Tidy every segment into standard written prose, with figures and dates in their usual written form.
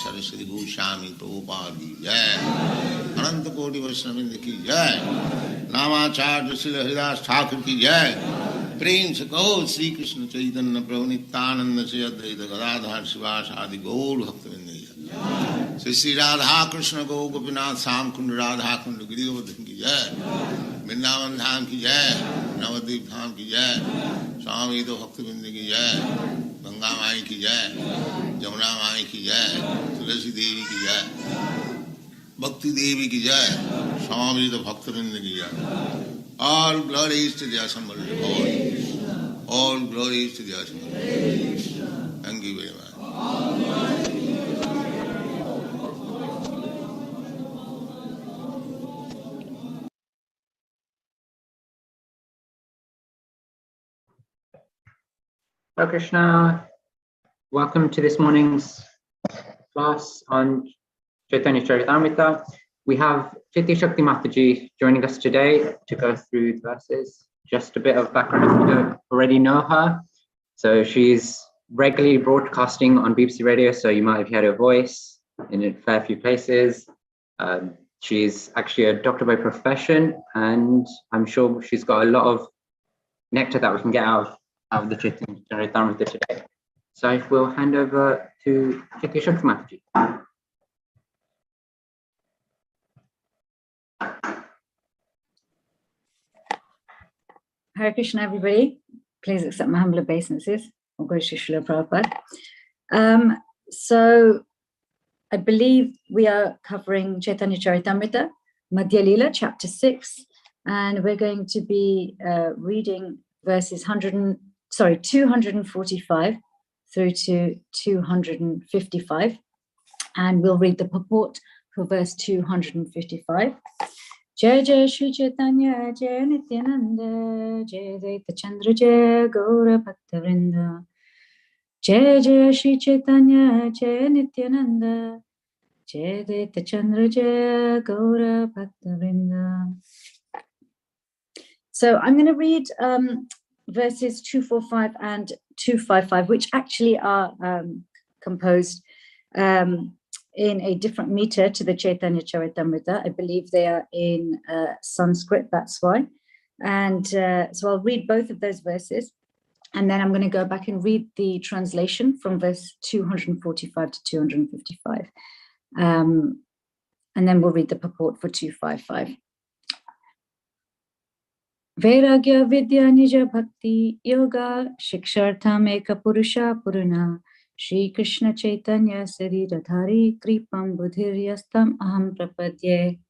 Saraswati Goswami Prabhupada ki jai, Ananta Koti Vaishnavindra ki jai, Namacharya Srila Haridas Thakur ki jai, Prem se kaho Sri Krishna Chaitanya Prabhu Nityananda Sri Advaita Gadadhar Sivasadi Gaur Bhaktivinoda ki jai, Sri Radha Krishna Gaur Gopinath Sam Kund Radha Kund Giri Govardhan ki jai, Vrindavan Dham ki jai, Navadvip Dham ki jai, Swami Bhaktivinoda ki jai, Ganga Mai ki jai, Jamuna Mai ki jai, Tulasi Devi ki jai, Bhakti Devi ki jai, Swami Bhaktivinoda ki jai. All glories to the assembled Lord. All glories to the assembled Lord. Thank you very much. Hello Krishna, welcome to this morning's class on Chaitanya Charitamrita. We have Chitya Shakti Mataji joining us today to go through the verses. Just a bit of background if you don't already know her. So she's regularly broadcasting on BBC Radio, so you might have heard her voice in a fair few places. She's actually a doctor by profession, and I'm sure she's got a lot of nectar that we can get out of the Chaitanya Charitamrita today. So I will hand over to Chitya Shakti Mataji. Hare Krishna, everybody. Please accept my humble obeisances. Or go to Srila Prabhupada. So I believe we are covering Chaitanya Charitamrita, Madhya Lila, chapter 6, and we're going to be reading verses 245 through to 255, and we'll read the purport for verse 255. Jai Jai Shri Chaitanya Jai Nityananda Jai Daita Chandra Jai Gaura Bhaktavrinda Jai Jai Shri Chaitanya Jai Nityananda Jai Daita Chandra Jai Gaura Bhaktavrinda. So I'm going to read verses 245 and 255, which actually are composed in a different meter to the Chaitanya Charitamrita. I believe they are in Sanskrit, that's why. And so I'll read both of those verses, and then I'm going to go back and read the translation from verse 245 to 255. And then we'll read the purport for 255. Vairagya Vidya Nija Bhakti Yoga Shikshartham Eka Purusha Purana Shri Krishna Chaitanya Saridadhari Kripam Budhiryastam Aham Prapadye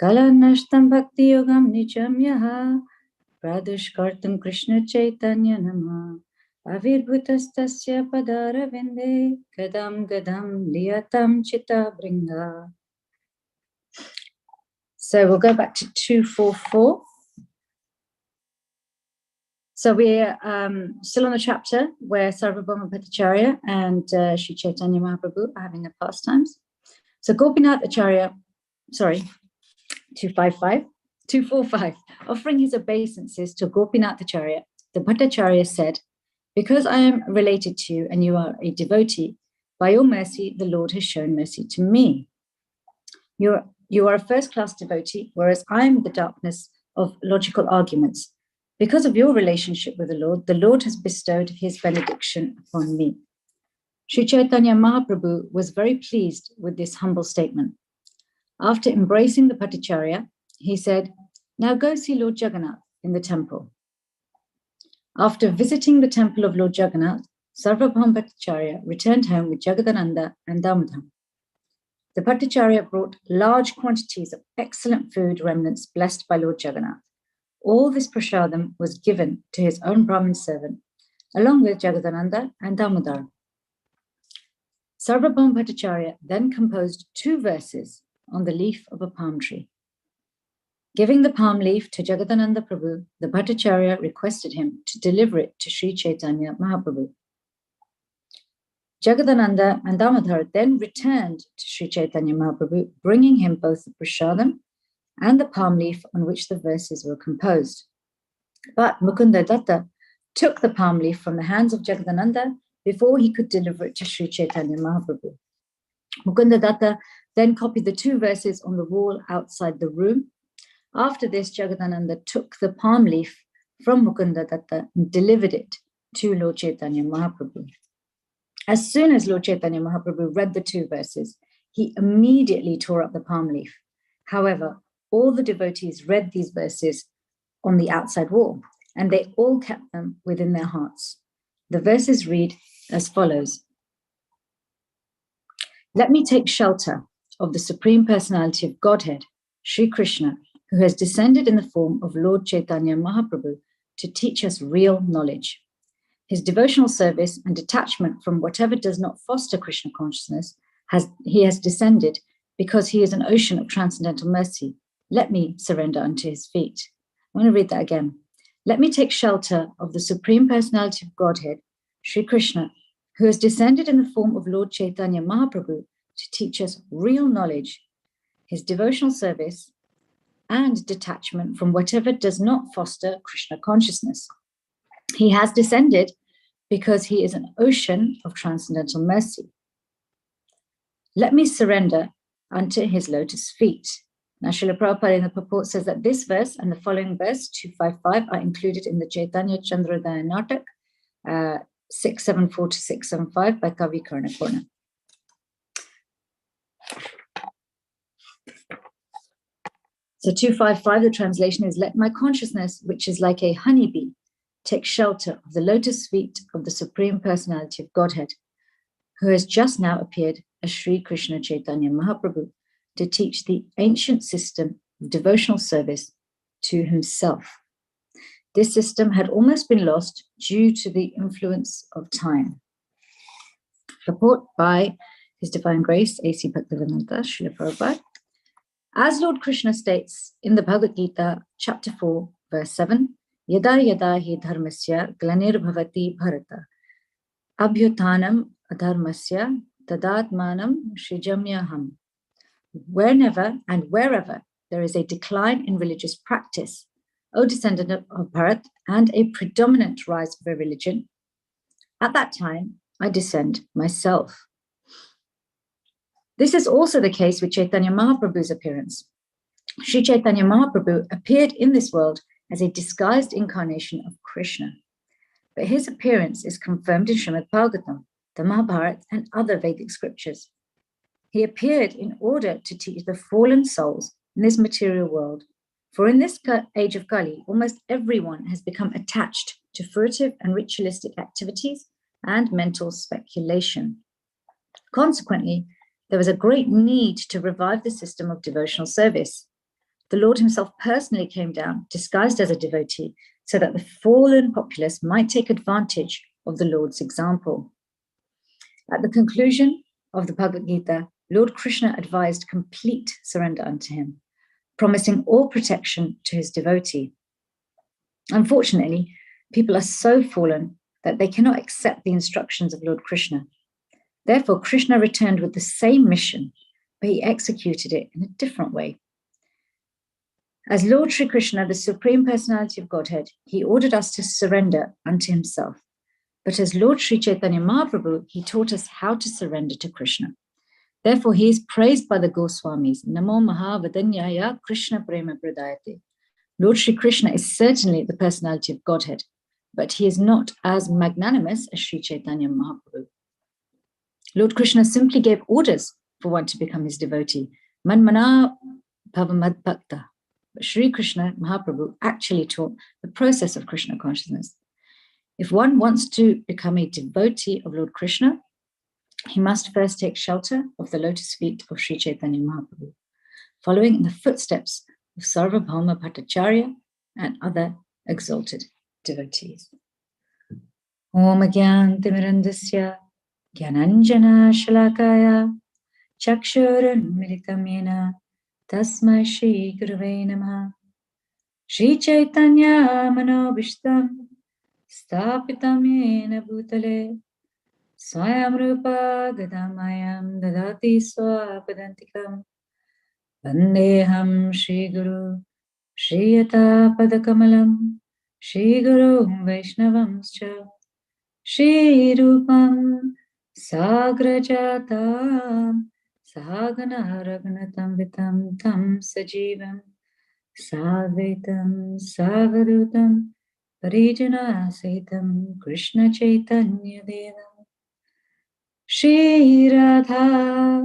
Kalanashtam Bhakti Yogam Nijam Yaha Pradushkartam Krishna Chaitanya Nama Avirbhutastasya Padara Vinde Gadam Gadam Liyatam Chitta Bringa. So we'll go back to 244. So we're still on the chapter where Sarvabhauma Bhattacharya and Sri Chaitanya Mahaprabhu are having their pastimes. So Gopinath Acharya, 245, offering his obeisances to Gopinath Acharya, the Bhattacharya said, "Because I am related to you and you are a devotee, by your mercy, the Lord has shown mercy to me. You are a first-class devotee, whereas I am the darkness of logical arguments. Because of your relationship with the Lord has bestowed his benediction upon me." Sri Chaitanya Mahaprabhu was very pleased with this humble statement. After embracing the Bhattacharya, he said, "Now go see Lord Jagannath in the temple." After visiting the temple of Lord Jagannath, Sarvabhauma Bhattacharya returned home with Jagadananda and Damodham. The Bhattacharya brought large quantities of excellent food remnants blessed by Lord Jagannath. All this prasadam was given to his own Brahmin servant, along with Jagadananda and Damodar. Sarvabhauma Bhattacharya then composed 2 verses on the leaf of a palm tree. Giving the palm leaf to Jagadananda Prabhu, the Bhattacharya requested him to deliver it to Sri Chaitanya Mahaprabhu. Jagadananda and Damodar then returned to Sri Chaitanya Mahaprabhu, bringing him both the prasadam and the palm leaf on which the verses were composed. But Mukunda Datta took the palm leaf from the hands of Jagadananda before he could deliver it to Sri Chaitanya Mahaprabhu. Mukunda Datta then copied the 2 verses on the wall outside the room. After this, Jagadananda took the palm leaf from Mukunda Datta and delivered it to Lord Chaitanya Mahaprabhu. As soon as Lord Chaitanya Mahaprabhu read the 2 verses, he immediately tore up the palm leaf. However, all the devotees read these verses on the outside wall, and they all kept them within their hearts. The verses read as follows. Let me take shelter of the Supreme Personality of Godhead, Sri Krishna, who has descended in the form of Lord Chaitanya Mahaprabhu to teach us real knowledge. His devotional service and detachment from whatever does not foster Krishna consciousness he has descended because he is an ocean of transcendental mercy. Let me surrender unto his feet. I want to read that again. Let me take shelter of the Supreme Personality of Godhead, Sri Krishna, who has descended in the form of Lord Chaitanya Mahaprabhu to teach us real knowledge, his devotional service, and detachment from whatever does not foster Krishna consciousness. He has descended because he is an ocean of transcendental mercy. Let me surrender unto his lotus feet. Now, Srila Prabhupada in the purport says that this verse and the following verse, 255, are included in the Chaitanya Chandrodaya Natak, 674 to 675 by Kavi Karnakorna. So 255, the translation is, let my consciousness, which is like a honeybee, take shelter of the lotus feet of the Supreme Personality of Godhead, who has just now appeared as Sri Krishna Chaitanya Mahaprabhu to teach the ancient system of devotional service to himself. This system had almost been lost due to the influence of time. Report by His Divine Grace, A.C. Bhaktivedanta, Srila Prabhupada. As Lord Krishna states in the Bhagavad Gita, chapter 4, verse 7, Yada yada hi dharmasya glanir bhavati bharata, abhyutanam adharmasya tadatmanam shrijamyaham. Whenever and wherever there is a decline in religious practice, O descendant of Bharat, and a predominant rise of a religion, at that time I descend myself. This is also the case with Chaitanya Mahaprabhu's appearance. Sri Chaitanya Mahaprabhu appeared in this world as a disguised incarnation of Krishna. But his appearance is confirmed in Srimad Bhagavatam, the Mahabharata, and other Vedic scriptures. He appeared in order to teach the fallen souls in this material world. For in this age of Kali, almost everyone has become attached to furtive and ritualistic activities and mental speculation. Consequently, there was a great need to revive the system of devotional service. The Lord himself personally came down, disguised as a devotee, so that the fallen populace might take advantage of the Lord's example. At the conclusion of the Bhagavad Gita, Lord Krishna advised complete surrender unto him, promising all protection to his devotee. Unfortunately, people are so fallen that they cannot accept the instructions of Lord Krishna. Therefore, Krishna returned with the same mission, but he executed it in a different way. As Lord Sri Krishna, the Supreme Personality of Godhead, he ordered us to surrender unto himself. But as Lord Sri Chaitanya Mahaprabhu, he taught us how to surrender to Krishna. Therefore, he is praised by the Goswamis. Namo Mahavadanyaya Krishna Prema Pradayate. Lord Sri Krishna is certainly the personality of Godhead, but he is not as magnanimous as Sri Chaitanya Mahaprabhu. Lord Krishna simply gave orders for one to become his devotee. Manmana Bhavamad Bhakta. But Sri Krishna Mahaprabhu actually taught the process of Krishna consciousness. If one wants to become a devotee of Lord Krishna, he must first take shelter of the lotus feet of Sri Chaitanya Mahaprabhu, following in the footsteps of Sarvabhauma Bhattacharya and other exalted devotees. Om Agyan Timirandasya Gyananjana Shalakaya Chakshurun Militam Yena Tasmai Shri Gurave Namaha. Shri Chaitanya Manobishtam Stapitam Yena Bhutale Swayam Rupa Gadamayam Dadati Swapadantikam Vandeham Shri Guru Shri Yata Padakamalam Shri Guru Vaishnavamscha Shri Rupam Sagrajatam Sahagana Raghunatam Vitam Tam Sajivam Sadvaitam Savadutam Parijana Sahitam Krishna Chaitanya Devam Shri Radha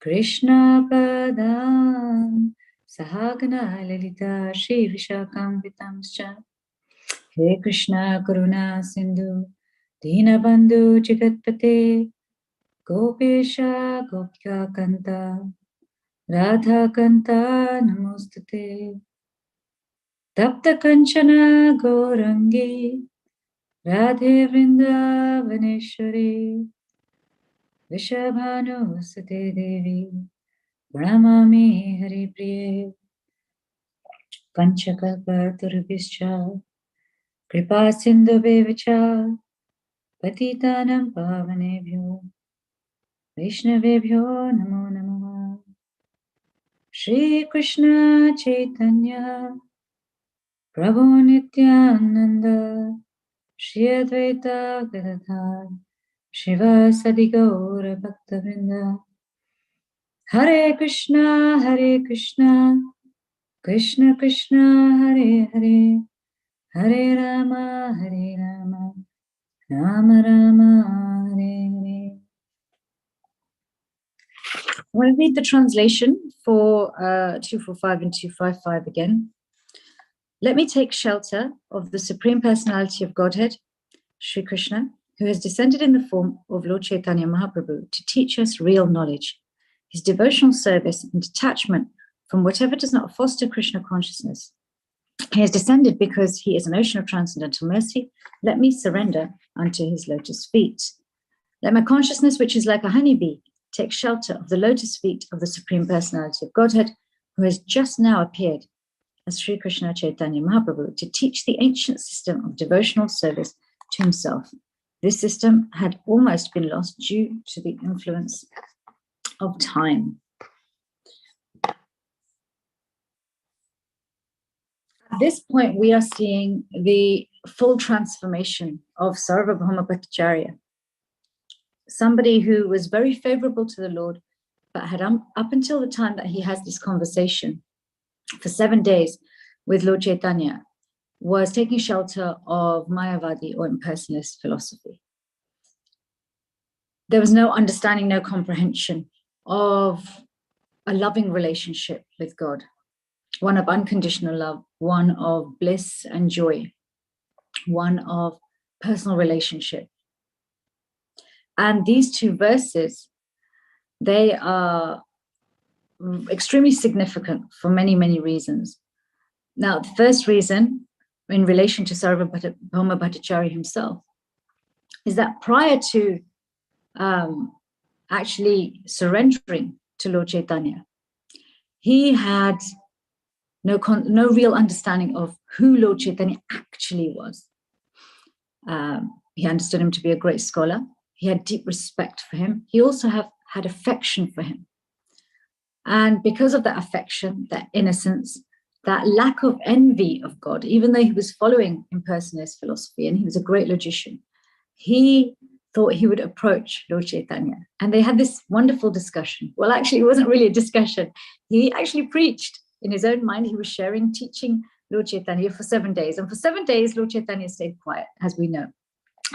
Krishna Padam Sahagana Lalita Shri Vishakam Vitamscha He Krishna Karuna Sindhu Dinabandhu Jagatpate Gopesha Gopika Kanta Radha Kanta Namostate Tapta Kanchana Gaurangi Radhe Vrindavaneshwari Vishabhanu Sate Devi Pranamami Hari Priye Panchakalpa Turubhischa Kripa Sindhu Bevacha Patitanam Pavanebhyo Vaishnavebhyo Namo Namaha Shri Krishna Chaitanya Prabhu Nityananda Shri Advaita Gadadhar Shiva Sadi Gaura Bhaktavrinda Hare Krishna Krishna Krishna Hare Hare Hare Rama Rama Rama Hare Hare. I want to read the translation for 245 and 255 again. Let me take shelter of the Supreme Personality of Godhead, Sri Krishna, who has descended in the form of Lord Chaitanya Mahaprabhu to teach us real knowledge, his devotional service and detachment from whatever does not foster Krishna consciousness. He has descended because he is an ocean of transcendental mercy. Let me surrender unto his lotus feet. Let my consciousness, which is like a honeybee, take shelter of the lotus feet of the Supreme Personality of Godhead, who has just now appeared as Sri Krishna Chaitanya Mahaprabhu to teach the ancient system of devotional service to himself. This system had almost been lost due to the influence of time. At this point, we are seeing the full transformation of Sarvabhauma Bhattacharya, somebody who was very favorable to the Lord, but had up until the time that he has this conversation for 7 days with Lord Chaitanya, was taking shelter of Mayavadi or impersonalist philosophy. There was no understanding, no comprehension of a loving relationship with God, one of unconditional love, one of bliss and joy, one of personal relationship. And these two verses, they are extremely significant for many, many reasons. Now, the first reason in relation to Sarvabhauma Bhattacharya himself is that prior to actually surrendering to Lord Chaitanya, he had no real understanding of who Lord Chaitanya actually was. He understood him to be a great scholar. He had deep respect for him. He also had affection for him. And because of that affection, that innocence, that lack of envy of God, even though he was following impersonalist philosophy and he was a great logician, he thought he would approach Lord Chaitanya. And they had this wonderful discussion. Well, actually, it wasn't really a discussion. He actually preached in his own mind. He was sharing, teaching Lord Chaitanya for 7 days. And for 7 days, Lord Chaitanya stayed quiet, as we know,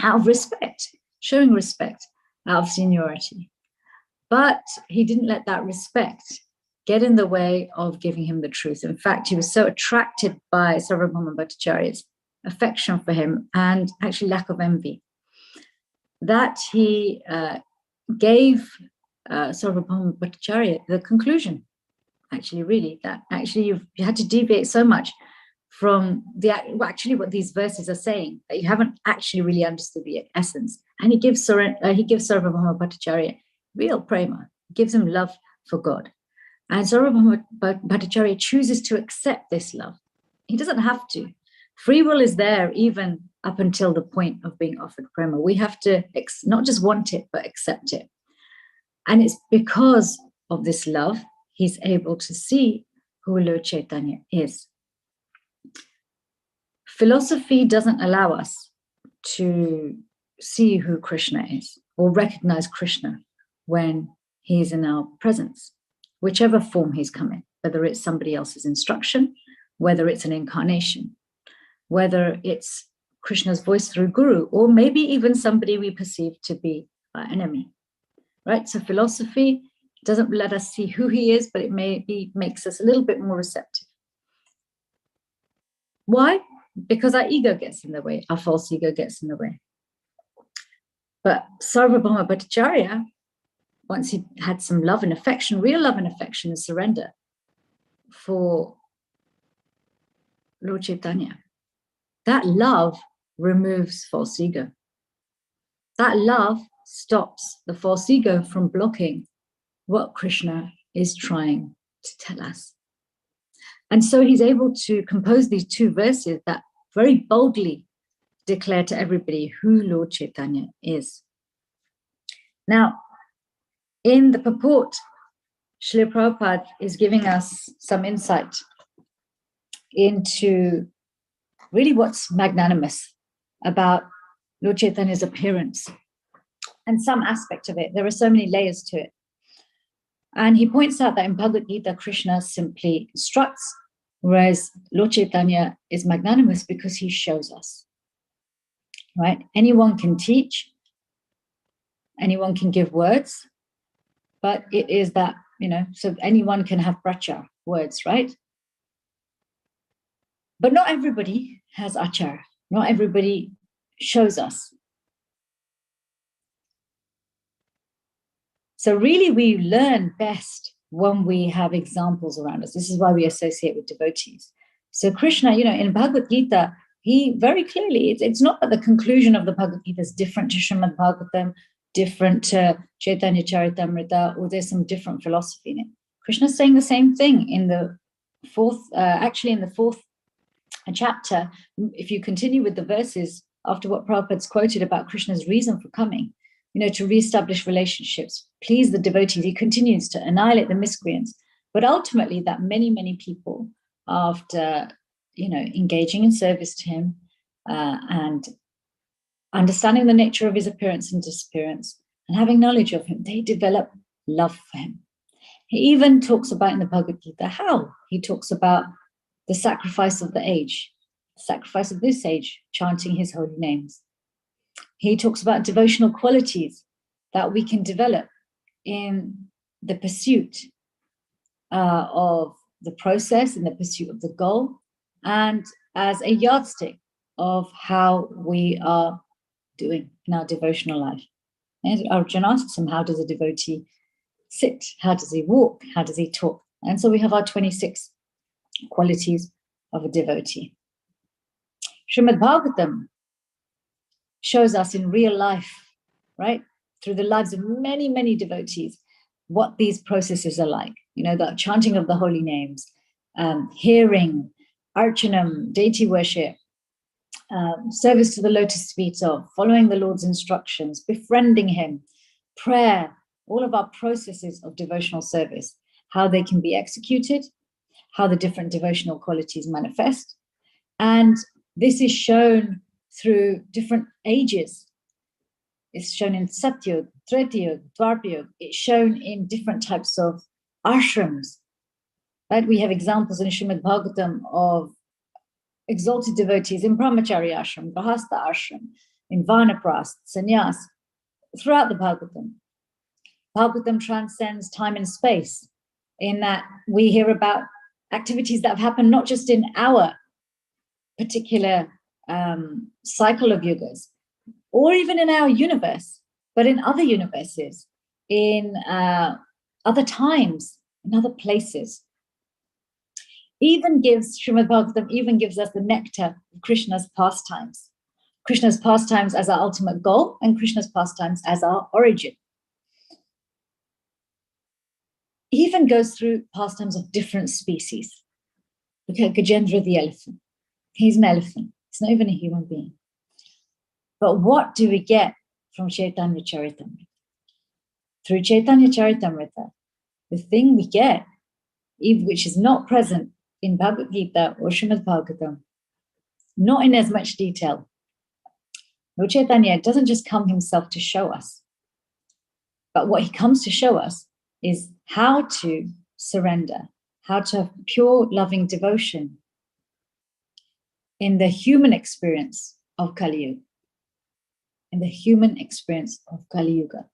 out of respect, showing respect, out of seniority. But he didn't let that respect get in the way of giving him the truth. In fact, he was so attracted by Sarvabhauma Bhattacharya's affection for him and actually lack of envy that he gave Sarvabhauma Bhattacharya the conclusion, actually, really, that actually you had to deviate so much from actually what these verses are saying that you haven't actually really understood the essence. And he gives Sarvabhauma Bhattacharya real prema, gives him love for God. And Sarvabhauma Bhattacharya chooses to accept this love. He doesn't have to. Free will is there even up until the point of being offered prema. We have to not just want it, but accept it. And it's because of this love, he's able to see who Lord Chaitanya is. Philosophy doesn't allow us to see who Krishna is or recognize Krishna when He is in our presence, whichever form he's come in, whether it's somebody else's instruction, whether it's an incarnation, whether it's Krishna's voice through Guru, or maybe even somebody we perceive to be our enemy, right? So philosophy doesn't let us see who he is, but it maybe makes us a little bit more receptive. Why? Because our ego gets in the way, our false ego gets in the way. But Sarvabhauma Bhattacharya, once he had some love and affection, real love and affection and surrender for Lord Chaitanya, that love removes false ego. That love stops the false ego from blocking what Krishna is trying to tell us. And so he's able to compose these two verses that very boldly declare to everybody who Lord Chaitanya is. Now, in the purport, Srila Prabhupada is giving us some insight into really what's magnanimous about Lord Chaitanya's appearance and some aspect of it. There are so many layers to it. And he points out that in Bhagavad Gita, Krishna simply instructs, whereas Lord Chaitanya is magnanimous because he shows us, right? Anyone can teach, anyone can give words, but it is that, so anyone can have pracha, words, right? But not everybody has achar. Not everybody shows us. So really we learn best when we have examples around us. This is why we associate with devotees. So Krishna, in Bhagavad Gita, he very clearly, it's not that the conclusion of the Bhagavad Gita is different to Srimad Bhagavatam, different to Chaitanya Charitamrita, or there's some different philosophy in it. Krishna's saying the same thing in the fourth chapter. If you continue with the verses after what Prabhupada's quoted about Krishna's reason for coming, to reestablish relationships, please the devotees. He continues to annihilate the miscreants. But ultimately that many, many people, after, engaging in service to him and understanding the nature of his appearance and disappearance and having knowledge of him, they develop love for him. He even talks about in the Bhagavad Gita how he talks about the sacrifice of the age, the sacrifice of this age, chanting his holy names. He talks about devotional qualities that we can develop in the pursuit of the process, in the pursuit of the goal, and as a yardstick of how we are doing in our devotional life. And Arjuna asks him, how does a devotee sit? How does he walk? How does he talk? And so we have our 26 qualities of a devotee. Srimad Bhagavatam shows us in real life, right, through the lives of many, many devotees, what these processes are like. The chanting of the holy names, hearing, archanam, deity worship, service to the lotus feet of, following the Lord's instructions, befriending him, prayer, all of our processes of devotional service, how they can be executed, how the different devotional qualities manifest. And this is shown through different ages. It's shown in Satyug, Tretayug, Dwapayug. It's shown in different types of ashrams. Right? We have examples in Srimad Bhagavatam of exalted devotees in Brahmachari ashram, Grahastha ashram, in Vanaprastha, Sannyas, throughout the Bhagavatam. Bhagavatam transcends time and space in that we hear about activities that have happened not just in our particular cycle of yugas, or even in our universe, but in other universes, in other times, in other places. Srimad Bhagavatam even gives us the nectar of Krishna's pastimes. Krishna's pastimes as our ultimate goal and Krishna's pastimes as our origin. He even goes through pastimes of different species. Look at Gajendra the elephant. He's an elephant. He's not even a human being. But what do we get from Chaitanya Charitamrita? Through Chaitanya Charitamrita, the thing we get, which is not present in Bhagavad Gita or Srimad Bhagavatam, not in as much detail. Lord Chaitanya doesn't just come himself to show us, but what he comes to show us is how to surrender, how to have pure loving devotion in the human experience of Kali Yuga. In the human experience of Kali Yuga.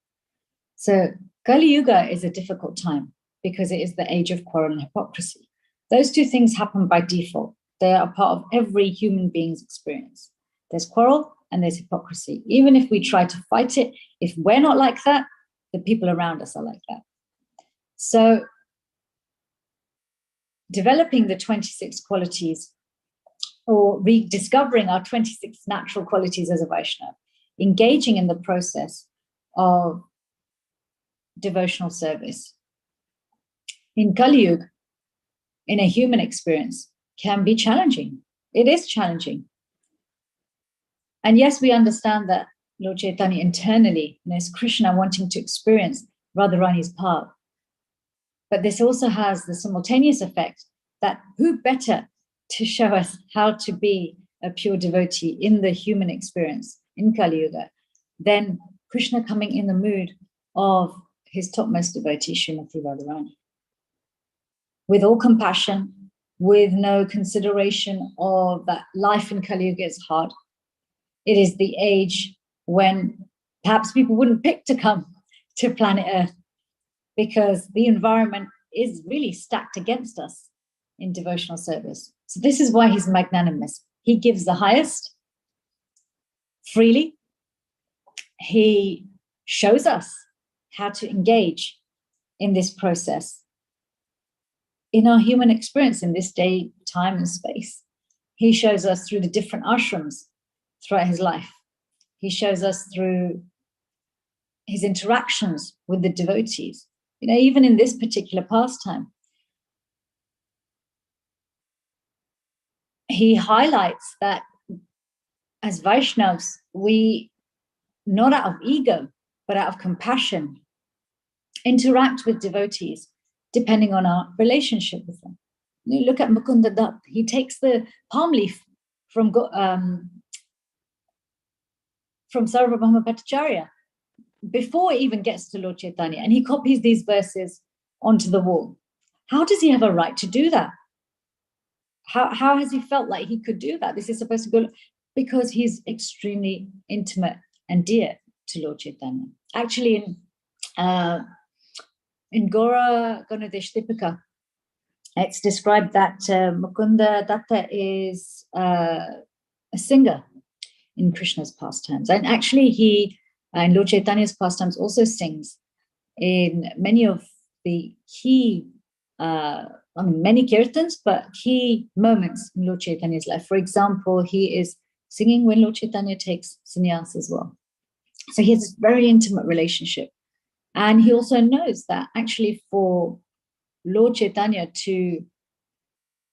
So Kali Yuga is a difficult time because it is the age of quarrel and hypocrisy. Those two things happen by default. They are part of every human being's experience. There's quarrel and there's hypocrisy. Even if we try to fight it, if we're not like that, the people around us are like that. So developing the 26 qualities, or rediscovering our 26 natural qualities as a Vaishnava, engaging in the process of devotional service in Kali Yuga, in a human experience, can be challenging. It is challenging. And yes, we understand that Lord Chaitanya internally, is Krishna wanting to experience Radharani's path. But this also has the simultaneous effect that who better to show us how to be a pure devotee in the human experience in Kali Yuga than Krishna coming in the mood of his topmost devotee, Srimati Radharani. With all compassion, with no consideration of that life in Kali Yuga is hard. It is the age when perhaps people wouldn't pick to come to planet Earth because the environment is really stacked against us in devotional service. So this is why he's magnanimous. He gives the highest freely. He shows us how to engage in this process in our human experience in this day, time, and space. He shows us through the different ashrams throughout his life. He shows us through his interactions with the devotees. Even in this particular pastime, he highlights that as Vaishnavas, we, not out of ego, but out of compassion, interact with devotees depending on our relationship with them. Look at Mukunda Dutt. He takes the palm leaf from Sarvabhauma Bhattacharya before it even gets to Lord Chaitanya, and he copies these verses onto the wall. How does he have a right to do that? How has he felt like he could do that? This is supposed to go, because he's extremely intimate and dear to Lord Chaitanya. Actually, in Gora Ganesh Dipika, it's described that Mukunda Datta is a singer in Krishna's pastimes. And actually, he, in Lord Chaitanya's pastimes, also sings in many of the key, many kirtans, but key moments in Lord Chaitanya's life. For example, he is singing when Lord Chaitanya takes sannyas as well. So he has this very intimate relationship. And he also knows that actually for Lord Chaitanya to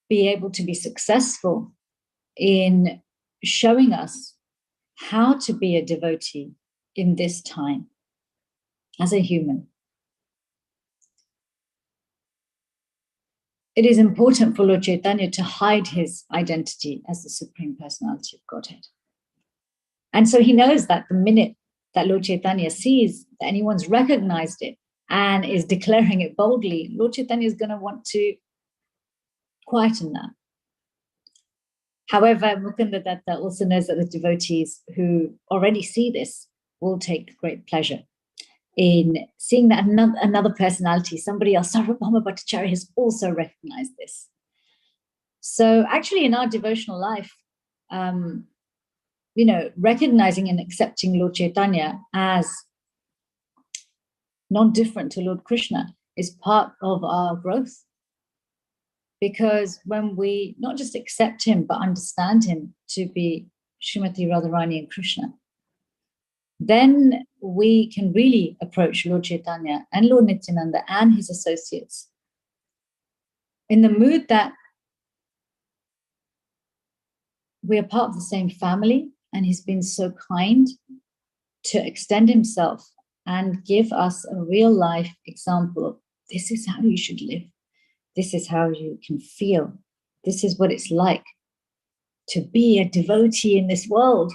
be able to be successful in showing us how to be a devotee in this time as a human, it is important for Lord Chaitanya to hide his identity as the Supreme Personality of Godhead. And so he knows that the minute that Lord Chaitanya sees that anyone's recognized it and is declaring it boldly, Lord Chaitanya is going to want to quieten that. However, Mukunda Datta also knows that the devotees who already see this will take great pleasure in seeing that another personality, somebody else, Sarvabhauma Bhattacharya, has also recognized this. So actually in our devotional life, recognizing and accepting Lord Chaitanya as non-different to Lord Krishna is part of our growth. Because when we not just accept him, but understand him to be Srimati Radharani and Krishna, then we can really approach Lord Chaitanya and Lord Nityananda and his associates in the mood that we are part of the same family, and he's been so kind to extend himself and give us a real life example of this is how you should live. This is how you can feel. This is what it's like to be a devotee in this world.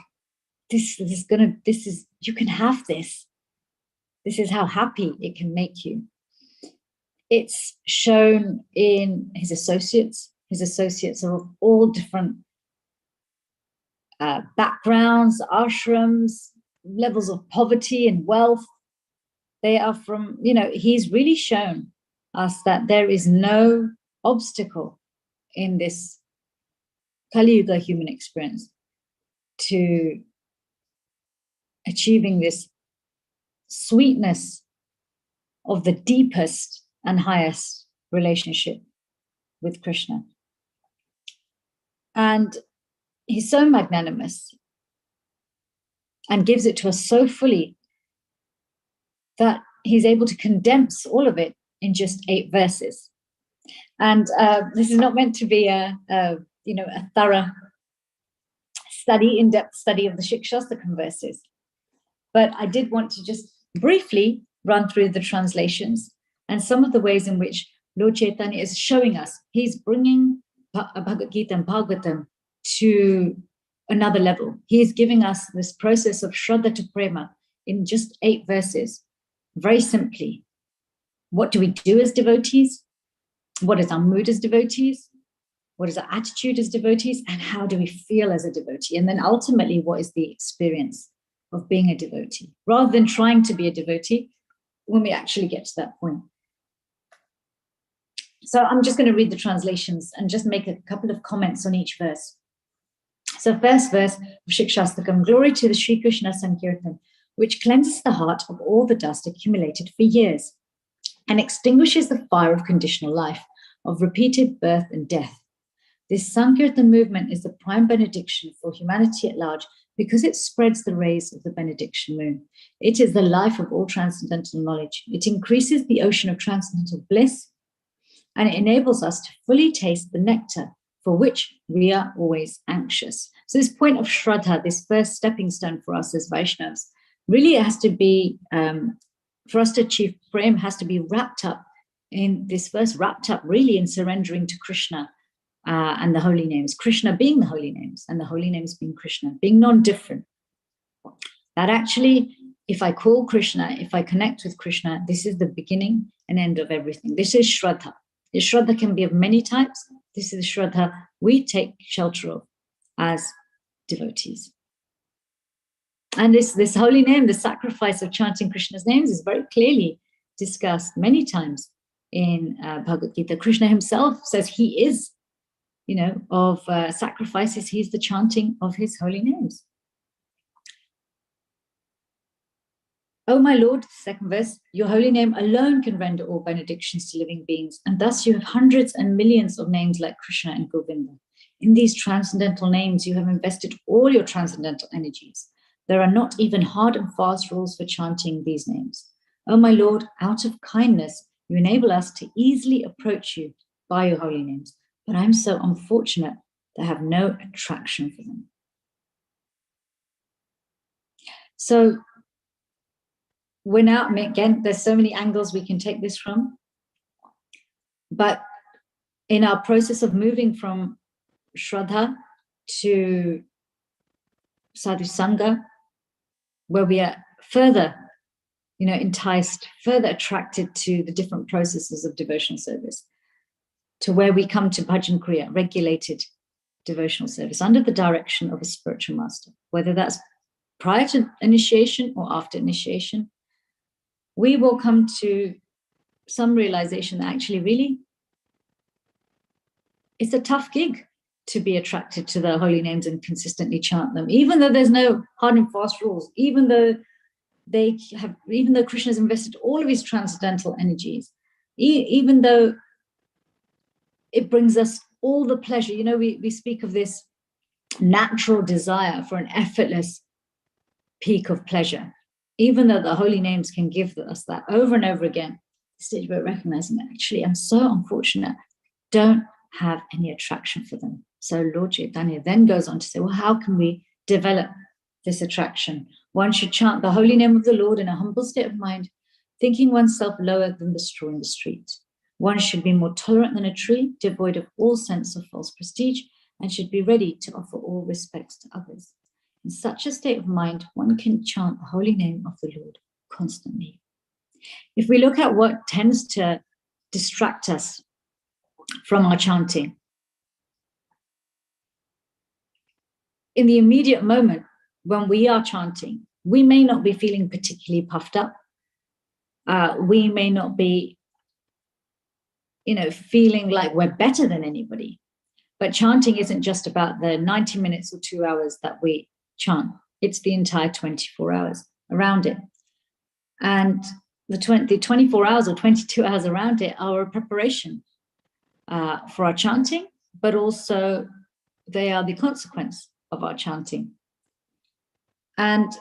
You can have this. This is how happy it can make you. it's shown in his associates. His associates are of all different backgrounds, ashrams, levels of poverty and wealth. They are from, he's really shown us that there is no obstacle in this Kali Yuga human experience to achieving this sweetness of the deepest and highest relationship with Krishna. And he's so magnanimous and gives it to us so fully that he's able to condense all of it in just 8 verses. And this is not meant to be a thorough study, in-depth study of the Shikshastakam verses. But I did want to just briefly run through the translations and some of the ways in which Lord Chaitanya is showing us he's bringing Bhagavad Gita and Bhagavatam to another level. He is giving us this process of Shraddha to Prema in just 8 verses, very simply. What do we do as devotees? What is our mood as devotees? What is our attitude as devotees? And how do we feel as a devotee? And then ultimately, what is the experience of being a devotee? Rather than trying to be a devotee, when we actually get to that point. So I'm just going to read the translations and just make a couple of comments on each verse. So first verse of Shikshastakam, glory to the Sri Krishna Sankirtan, which cleanses the heart of all the dust accumulated for years and extinguishes the fire of conditional life, of repeated birth and death. This Sankirtan movement is the prime benediction for humanity at large because it spreads the rays of the benediction moon. It is the life of all transcendental knowledge. It increases the ocean of transcendental bliss, and it enables us to fully taste the nectar for which we are always anxious. So this point of Shraddha, this first stepping stone for us as Vaishnavas, really it has to be, for us to achieve prem, has to be wrapped up in this verse, wrapped up really in surrendering to Krishna and the holy names, Krishna being the holy names and the holy names being Krishna, being non-different. That actually, if I call Krishna, if I connect with Krishna, this is the beginning and end of everything. This is Shraddha. This Shraddha can be of many types. This is the Shraddha we take shelter of as devotees. And this holy name, the sacrifice of chanting Krishna's names is very clearly discussed many times in Bhagavad Gita. Krishna himself says he is, of sacrifices, he's the chanting of his holy names. O my Lord, second verse, your holy name alone can render all benedictions to living beings, and thus you have hundreds and millions of names like Krishna and Govinda. In these transcendental names, you have invested all your transcendental energies. There are not even hard and fast rules for chanting these names. O my Lord, out of kindness, you enable us to easily approach you by your holy names, but I'm so unfortunate to have no attraction for them. So we're now, again, there's so many angles we can take this from, but in our process of moving from Shraddha to Sadhu Sangha, where we are further, enticed, further attracted to the different processes of devotional service, to where we come to bhajan kriya, regulated devotional service under the direction of a spiritual master, whether that's prior to initiation or after initiation, we will come to some realization that actually really it's a tough gig to be attracted to the holy names and consistently chant them, even though there's no hard and fast rules, even though Krishna has invested all of his transcendental energies, even though it brings us all the pleasure. We speak of this natural desire for an effortless peak of pleasure. Even though the holy names can give us that over and over again, the stage we're recognizing that actually I'm so unfortunate, don't have any attraction for them. So Lord Chaitanya then goes on to say, well, how can we develop this attraction? One should chant the holy name of the Lord in a humble state of mind, thinking oneself lower than the straw in the street. One should be more tolerant than a tree, devoid of all sense of false prestige, and should be ready to offer all respects to others. In such a state of mind, one can chant the holy name of the Lord constantly. If we look at what tends to distract us from our chanting. In the immediate moment when we are chanting, we may not be feeling particularly puffed up. We may not be, feeling like we're better than anybody. But chanting isn't just about the 90 minutes or 2 hours that we chant. It's the entire 24 hours around it. And the 24 hours or 22 hours around it are a preparation for our chanting, but also they are the consequence of our chanting. And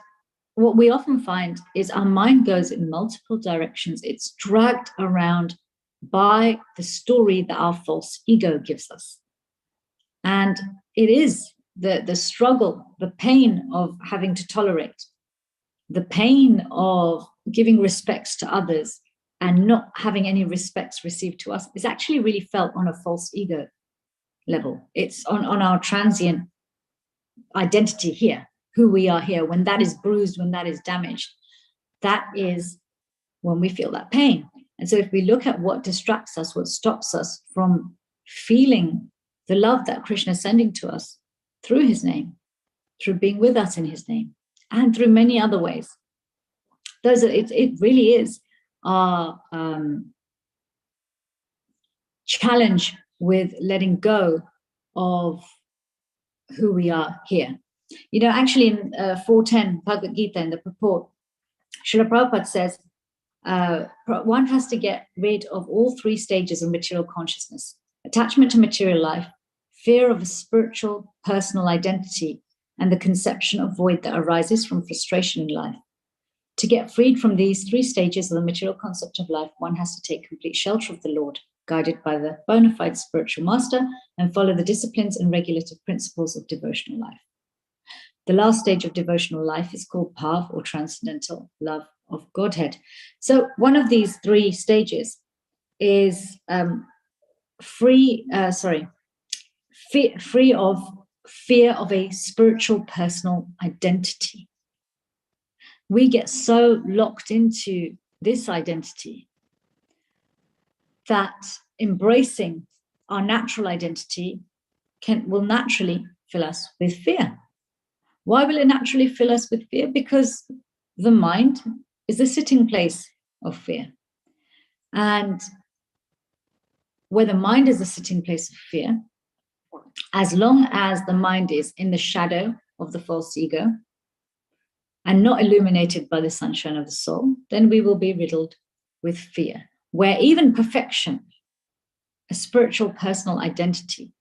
what we often find is our mind goes in multiple directions. It's dragged around by the story that our false ego gives us. And it is the struggle, the pain of having to tolerate, the pain of giving respects to others and not having any respects received to us is actually really felt on a false ego level. It's on our transient identity here, who we are here. When that is bruised, when that is damaged, that is when we feel that pain. And so if we look at what distracts us, what stops us from feeling the love that Krishna is sending to us through his name, through being with us in his name, and through many other ways, it really is our challenge with letting go of who we are here. Actually in 410 Bhagavad Gita, in the purport, Srila Prabhupada says, one has to get rid of all three stages of material consciousness: attachment to material life, fear of a spiritual personal identity, and the conception of void that arises from frustration in life. To get freed from these three stages of the material concept of life, one has to take complete shelter of the Lord, guided by the bona fide spiritual master, and follow the disciplines and regulative principles of devotional life. The last stage of devotional life is called Bhav, or transcendental love of Godhead. So one of these three stages is free of fear of a spiritual personal identity. We get so locked into this identity that embracing our natural identity will naturally fill us with fear. Why will it naturally fill us with fear? Because the mind is the sitting place of fear. And where the mind is the sitting place of fear, as long as the mind is in the shadow of the false ego and not illuminated by the sunshine of the soul, then we will be riddled with fear, where even perfection, a spiritual personal identity,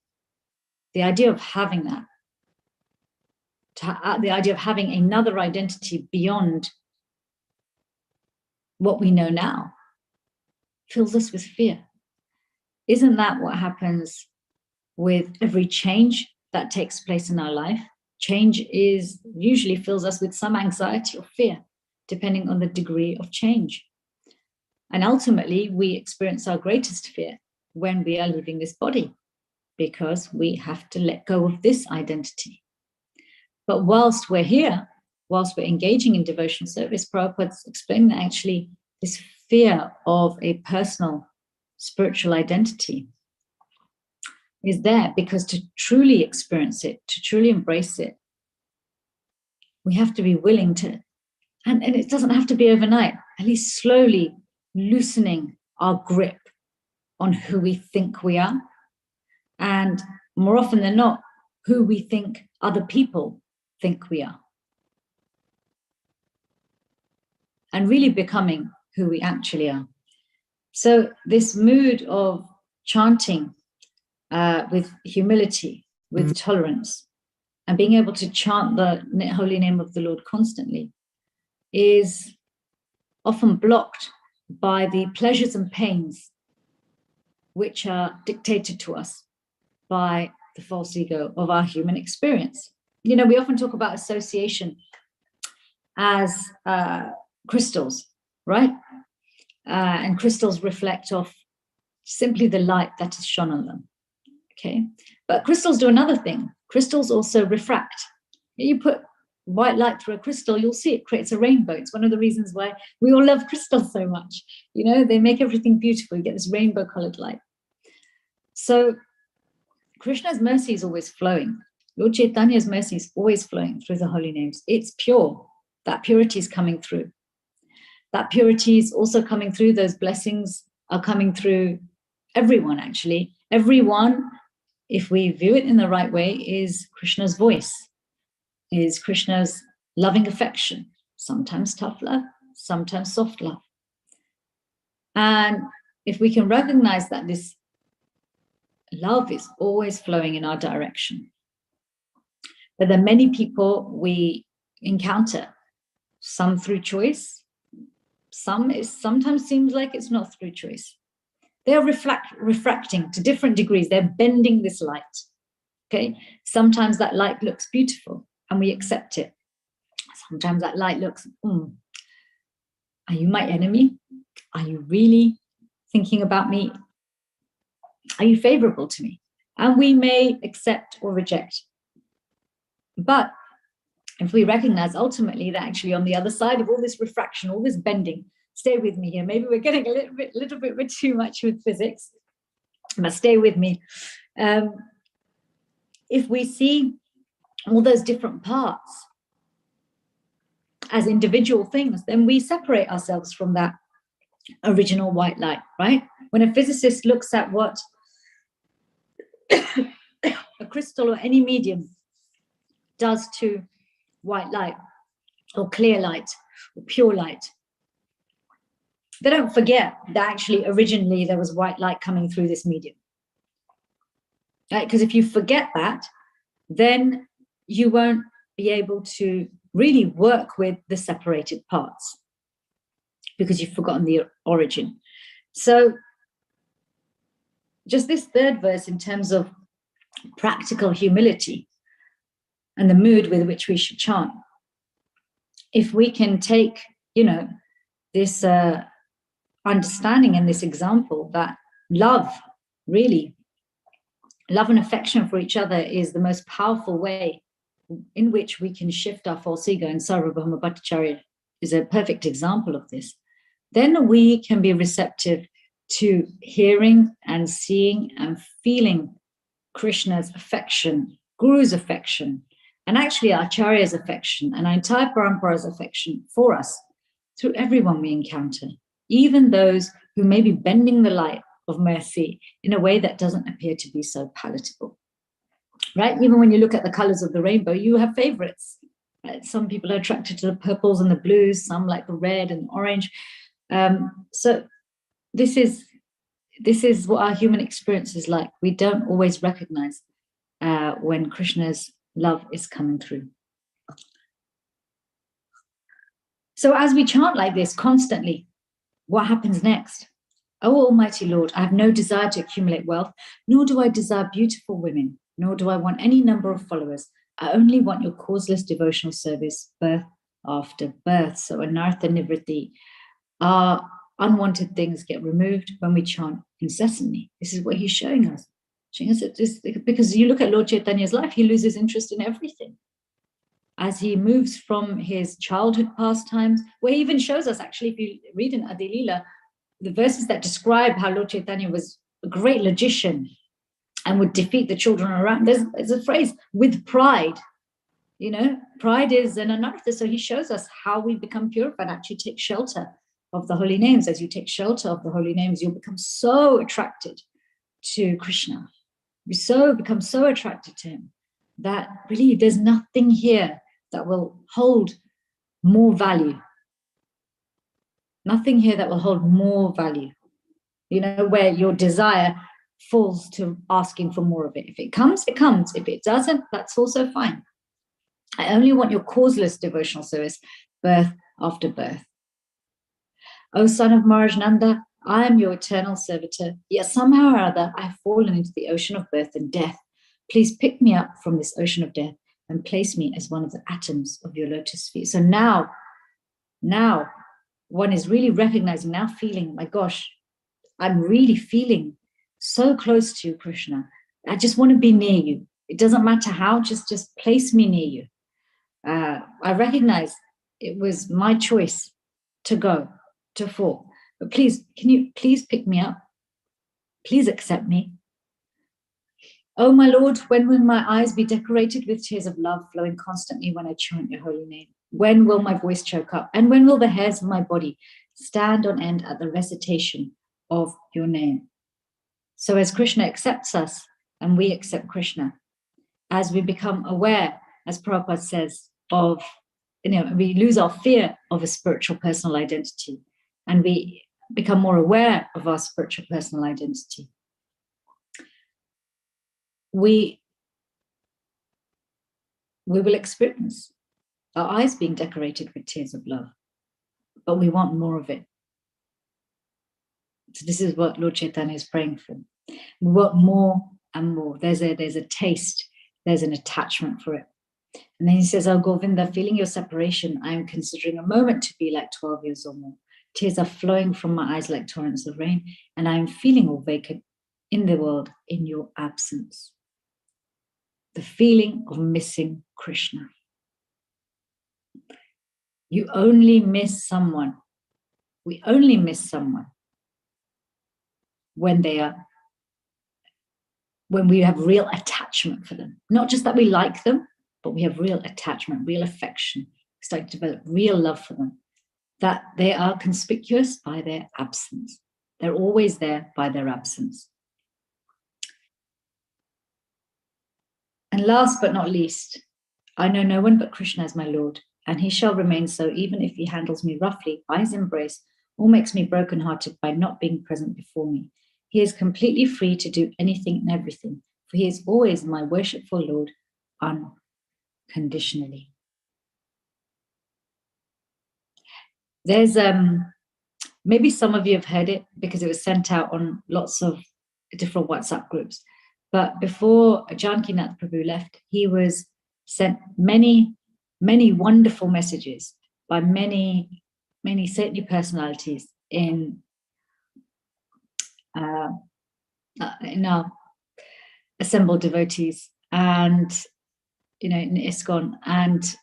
the idea of having that, the idea of having another identity beyond what we know now, fills us with fear. Isn't that what happens with every change that takes place in our life? Change usually fills us with some anxiety or fear, depending on the degree of change. And ultimately, we experience our greatest fear when we are leaving this body, because we have to let go of this identity. But whilst we're here, whilst we're engaging in devotional service, Prabhupada's explaining that actually this fear of a personal spiritual identity is there, because to truly experience it, to truly embrace it, we have to be willing to, and it doesn't have to be overnight, at least slowly loosening our grip on who we think we are, and more often than not, who we think other people think we are, and really becoming who we actually are. So this mood of chanting with humility, with tolerance, and being able to chant the holy name of the Lord constantly is often blocked by the pleasures and pains which are dictated to us by the false ego of our human experience. We often talk about association as crystals, right? And crystals reflect off simply the light that is shone on them. Okay, but crystals do another thing. Crystals also refract. You put white light through a crystal, you'll see it creates a rainbow. It's one of the reasons why we all love crystals so much. You know, they make everything beautiful. You get this rainbow colored light. So Krishna's mercy is always flowing. Lord Chaitanya's mercy is always flowing through the holy names. It's pure. That purity is coming through. That purity is also coming through. Those blessings are coming through everyone, actually. Everyone, if we view it in the right way, is Krishna's voice, is Krishna's loving affection, sometimes tough love, sometimes soft love. And if we can recognize that this love is always flowing in our direction, but there are many people we encounter, some through choice, sometimes seems like it's not through choice. They're refracting to different degrees. They're bending this light. Okay. Sometimes that light looks beautiful and we accept it. Sometimes that light looks, are you my enemy? Are you really thinking about me? Are you favorable to me? And we may accept or reject. But if we recognize ultimately that actually on the other side of all this refraction, all this bending, stay with me here. Maybe we're getting a little bit too much with physics, but stay with me. If we see all those different parts as individual things, then we separate ourselves from that original white light, right? When a physicist looks at what a crystal or any medium does to white light or clear light or pure light, they don't forget that actually originally there was white light coming through this medium, right? Because if you forget that, then you won't be able to really work with the separated parts because you've forgotten the origin. So just this third verse in terms of practical humility and the mood with which we should chant. If we can take, this understanding and this example that love, really, love and affection for each other is the most powerful way in which we can shift our false ego, and Sarvabhauma Bhattacharya is a perfect example of this, then we can be receptive to hearing and seeing and feeling Krishna's affection, Guru's affection, and actually Acharya's affection and our entire Parampara's affection for us through everyone we encounter, even those who may be bending the light of mercy in a way that doesn't appear to be so palatable, right? Even when you look at the colors of the rainbow, you have favorites. Right? Some people are attracted to the purples and the blues, some like the red and orange. So this is what our human experience is like. We don't always recognize when Krishna's love is coming through. So as we chant like this constantly, what happens next? Oh, Almighty Lord, I have no desire to accumulate wealth, nor do I desire beautiful women, nor do I want any number of followers. I only want your causeless devotional service, birth after birth. So anartha nivritti, our unwanted things get removed when we chant incessantly. This is what he's showing us. Because you look at Lord Chaitanya's life, he loses interest in everything. As he moves from his childhood pastimes, where he even shows us, actually, if you read in Adi Leela, the verses that describe how Lord Chaitanya was a great logician and would defeat the children around. There's a phrase, with pride. Pride is an anartha. So he shows us how we become purified, actually take shelter of the holy names. As you take shelter of the holy names, you'll become so attracted to Krishna. You become so attracted to him that really there's nothing here that will hold more value. Nothing here that will hold more value, where your desire falls to asking for more of it. If it comes, it comes. If it doesn't, that's also fine. I only want your causeless devotional service, birth after birth. O son of Maharaj Nanda, I am your eternal servitor, yet somehow or other I have fallen into the ocean of birth and death. Please pick me up from this ocean of death and place me as one of the atoms of your lotus feet. So now one is really recognizing, now feeling, my gosh, I'm really feeling so close to you, Krishna. I just want to be near you. It doesn't matter how, just place me near you. I recognize it was my choice to go, to fall. But please, can you please pick me up? Please accept me. Oh, my Lord, when will my eyes be decorated with tears of love flowing constantly when I chant your holy name? When will my voice choke up? And when will the hairs of my body stand on end at the recitation of your name? So as Krishna accepts us and we accept Krishna, as we become aware, as Prabhupada says, of, we lose our fear of a spiritual personal identity and we become more aware of our spiritual personal identity, we will experience our eyes being decorated with tears of love, but we want more of it. So this is what Lord Chaitanya is praying for. We want more and more. There's a taste, there's an attachment for it. And then he says, oh Govinda, feeling your separation, I am considering a moment to be like 12 years or more. Tears are flowing from my eyes like torrents of rain, and I am feeling all vacant in the world in your absence. The feeling of missing Krishna. You only miss someone. We only miss someone when we have real attachment for them. Not just that we like them, but we have real attachment, real affection. We start to develop real love for them. That they are conspicuous by their absence. They're always there by their absence. And last but not least, I know no one but Krishna as my Lord, and he shall remain so even if he handles me roughly by his embrace or makes me brokenhearted by not being present before me. He is completely free to do anything and everything, for he is always my worshipful Lord unconditionally. There's maybe some of you have heard it because it was sent out on lots of different WhatsApp groups. But before Janki Nath Prabhu left, he was sent many, many wonderful messages by many, many saintly personalities in our assembled devotees and in ISKCON. And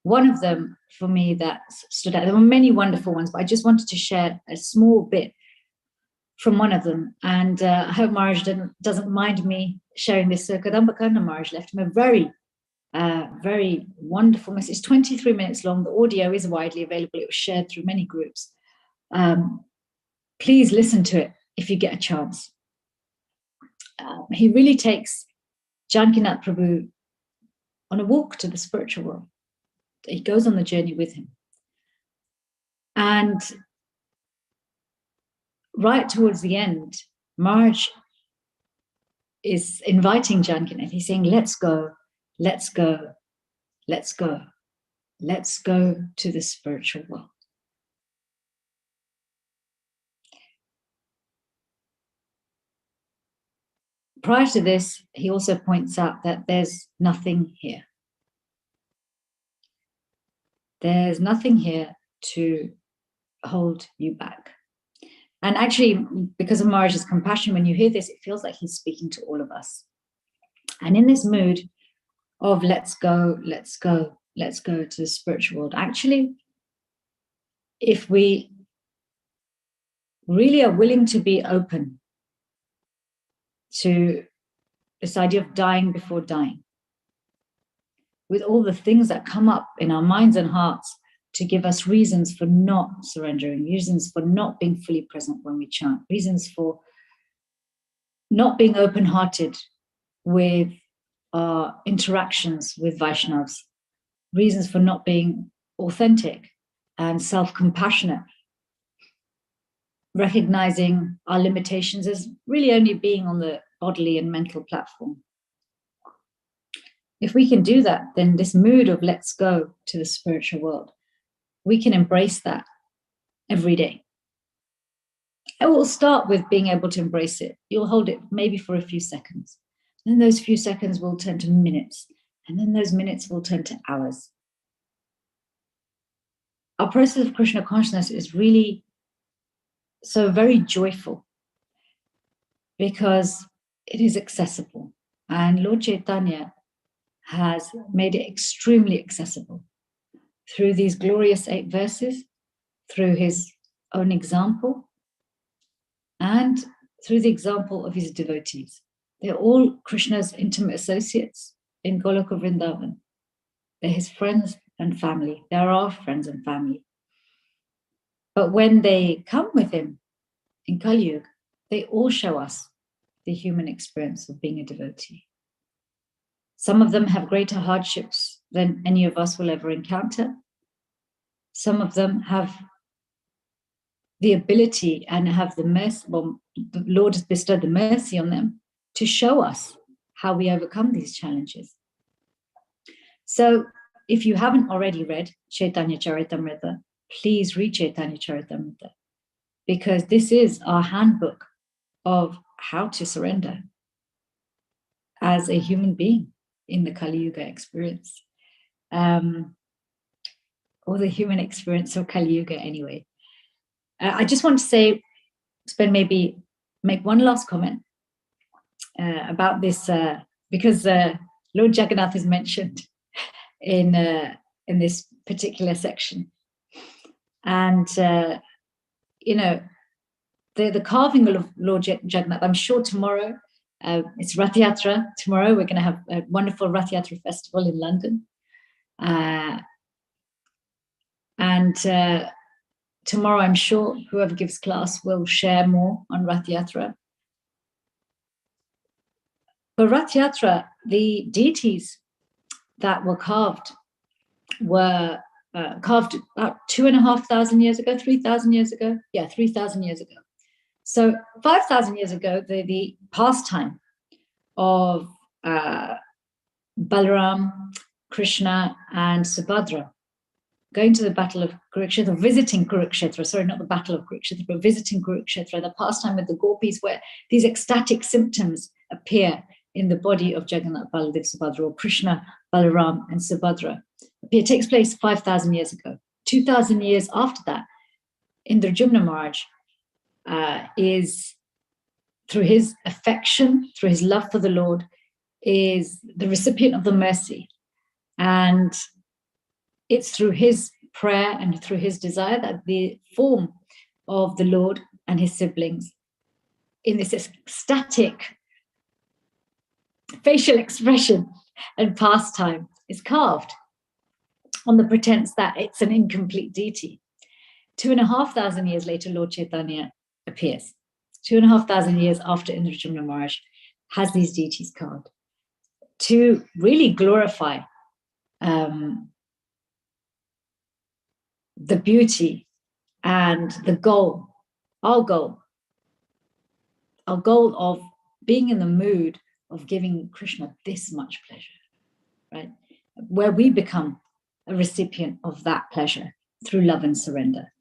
one of them for me that stood out, there were many wonderful ones, but I just wanted to share a small bit from one of them. And I hope Maharaj doesn't mind me sharing this. So Kadambakanda Maharaj left him a very, very wonderful message. It's 23 minutes long. The audio is widely available. It was shared through many groups. Please listen to it if you get a chance. He really takes Janki Nath Prabhu on a walk to the spiritual world. He goes on the journey with him. And right towards the end, Maharaj is inviting Janki Nath. He's saying, let's go, let's go, let's go. Let's go to the spiritual world. Prior to this, he also points out that there's nothing here. There's nothing here to hold you back. And actually, because of Maharaj's compassion, when you hear this, it feels like he's speaking to all of us. And in this mood of let's go, let's go, let's go to the spiritual world, actually, if we really are willing to be open to this idea of dying before dying, with all the things that come up in our minds and hearts to give us reasons for not surrendering, reasons for not being fully present when we chant, reasons for not being open-hearted with our interactions with Vaishnavas, reasons for not being authentic and self-compassionate, recognizing our limitations as really only being on the bodily and mental platform. If we can do that, then this mood of let's go to the spiritual world, we can embrace that every day. It will start with being able to embrace it. You'll hold it maybe for a few seconds. Then those few seconds will turn to minutes. And then those minutes will turn to hours. Our process of Krishna consciousness is really so very joyful because it is accessible. And Lord Chaitanya has made it extremely accessible through these glorious 8 verses, through his own example, and through the example of his devotees. They're all Krishna's intimate associates in Goloka Vrindavan. They're his friends and family. They're our friends and family. But when they come with him in Kali Yuga, they all show us the human experience of being a devotee. Some of them have greater hardships than any of us will ever encounter. Some of them have the ability and have the mercy, well, the Lord has bestowed the mercy on them to show us how we overcome these challenges. So if you haven't already read Chaitanya Charitamrita, please read Chaitanya Charitamrita, because this is our handbook of how to surrender as a human being in the Kali Yuga experience, or the human experience of Kali Yuga anyway. I just want to make one last comment about this, because Lord Jagannath is mentioned in this particular section, and the carving of Lord Jagannath. I'm sure tomorrow, it's Ratha Yatra. Tomorrow we're going to have a wonderful Ratha Yatra festival in London, and tomorrow I'm sure whoever gives class will share more on Ratha Yatra. For Ratha Yatra, the deities that were carved about 2,500 years ago, 3,000 years ago. Yeah, 3,000 years ago. So 5,000 years ago, the pastime of Balaram, Krishna, and Subhadra going to the battle of Kurukshetra, visiting Kurukshetra, sorry, not the battle of Kurukshetra, but visiting Kurukshetra, the pastime with the gopis, where these ecstatic symptoms appear in the body of Jagannath, Baladev, Subhadra, or Krishna, Balaram, and Subhadra. It takes place 5,000 years ago. 2,000 years after that, Indrajumna Maharaj is, through his affection, through his love for the Lord, is the recipient of the mercy. And it's through his prayer and through his desire that the form of the Lord and his siblings in this ecstatic facial expression and pastime is carved on the pretense that it's an incomplete deity. 2,500 years later, Lord Chaitanya appears. 2,500 years after Indrajumna Maharaj has these deities carved to really glorify the beauty and the goal, our goal of being in the mood of giving Krishna this much pleasure, right? Where we become a recipient of that pleasure through love and surrender.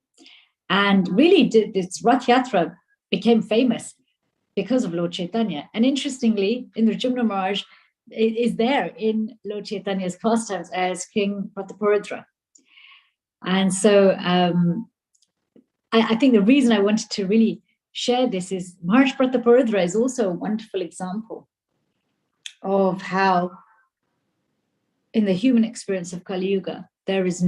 And really, this Rath Yatra became famous because of Lord Chaitanya. And interestingly, Indrajumna Maharaj is there in Lord Chaitanya's pastimes as King Prataparudra. And so I think the reason I wanted to really share this is Maharaj Prataparudra is also a wonderful example of how in the human experience of Kali Yuga, there's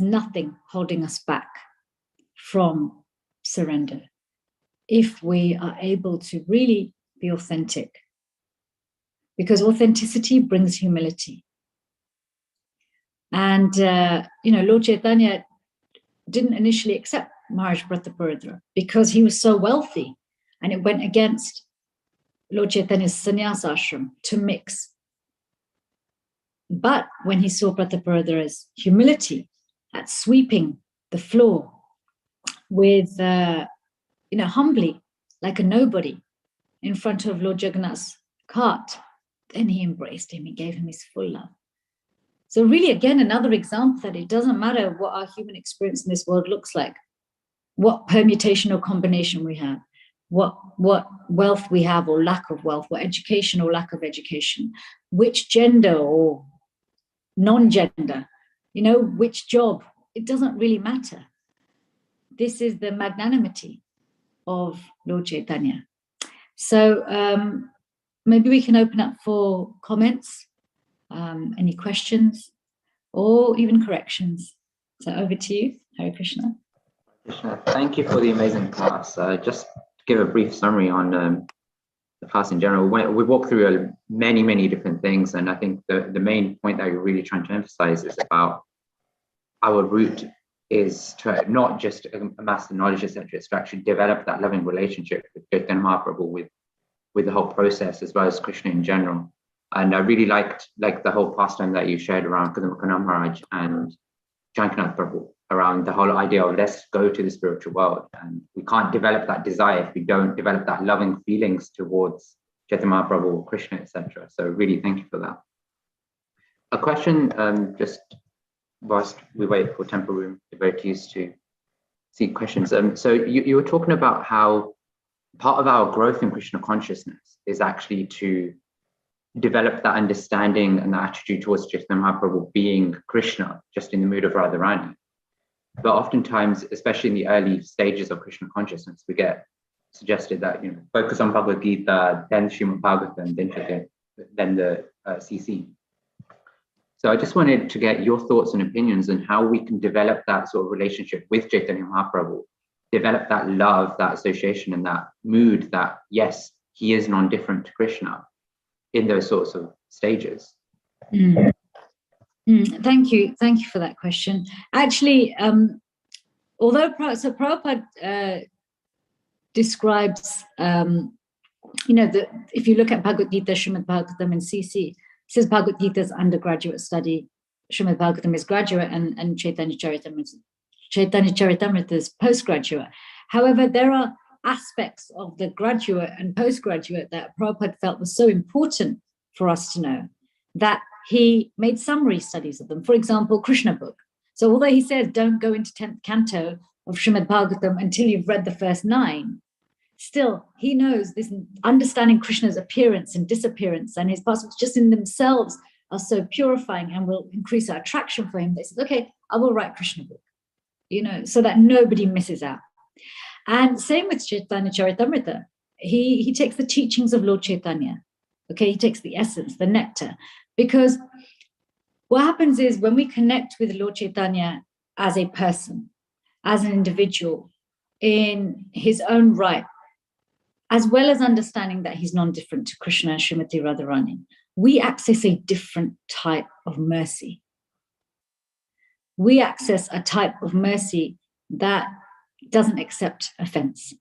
nothing holding us back from surrender if we are able to really be authentic, because authenticity brings humility. And Lord Chaitanya didn't initially accept Maharaj Prataparudra because he was so wealthy, and it went against Lord Chaitanya's sannyas ashram to mix. But when he saw Prataparudra's humility at sweeping the floor with, humbly, like a nobody, in front of Lord Jagannath's cart, then he embraced him. He gave him his full love. So really, again, another example that it doesn't matter what our human experience in this world looks like, what permutation or combination we have, what wealth we have or lack of wealth, what education or lack of education, which gender or non-gender, which job, it doesn't really matter. This is the magnanimity of Lord Chaitanya. So maybe we can open up for comments, any questions, or even corrections. So over to you, Hare Krishna. Krishna, thank you for the amazing class. Just to give a brief summary on the class in general. We walked through many different things, and I think the main point that you're really trying to emphasize is about our route is to not just amass the knowledge, etc. It's to actually develop that loving relationship with Chaitanya Mahaprabhu, with the whole process, as well as Krishna in general. And I really liked the whole pastime that you shared around Kadambaka Maharaj and Jankanath Prabhu, around the whole idea of let's go to the spiritual world. And we can't develop that desire if we don't develop that loving feelings towards Chaitanya Mahaprabhu, Krishna, etc. So really thank you for that. A question, just whilst we wait for Temple Room devotees to see questions. So you were talking about how part of our growth in Krishna consciousness is actually to develop that understanding and that attitude towards Chaitanya Mahaprabhu being Krishna, just in the mood of Radharani. But oftentimes, especially in the early stages of Krishna consciousness, we get suggested that, focus on Bhagavad Gita, then Srimad Bhagavatam, then the CC. So I just wanted to get your thoughts and opinions on how we can develop that sort of relationship with Chaitanya Mahaprabhu, develop that love, that association, and that mood that, yes, he is non-different to Krishna in those sorts of stages. Thank you for that question. Actually, although Prabhupada describes, if you look at Bhagavad Gita, Srimad Bhagavatam, and CC, it says Bhagavad Gita is undergraduate study, Srimad Bhagavatam is graduate, and Chaitanya Charitamrita is postgraduate. However, there are aspects of the graduate and postgraduate that Prabhupada felt was so important for us to know that he made summary studies of them. For example, Krishna book. So although he says don't go into 10th canto of Srimad Bhagavatam until you've read the first 9, still he knows this, understanding Krishna's appearance and disappearance and his pastimes just in themselves are so purifying and will increase our attraction for him. They says, okay, I will write Krishna book, so that nobody misses out. And same with Chaitanya Charitamrita. He takes the teachings of Lord Chaitanya. Okay, he takes the essence, the nectar. Because what happens is when we connect with Lord Chaitanya as a person, as an individual, in his own right, as well as understanding that he's non-different to Krishna and Srimati Radharani, we access a different type of mercy. We access a type of mercy that doesn't accept offense.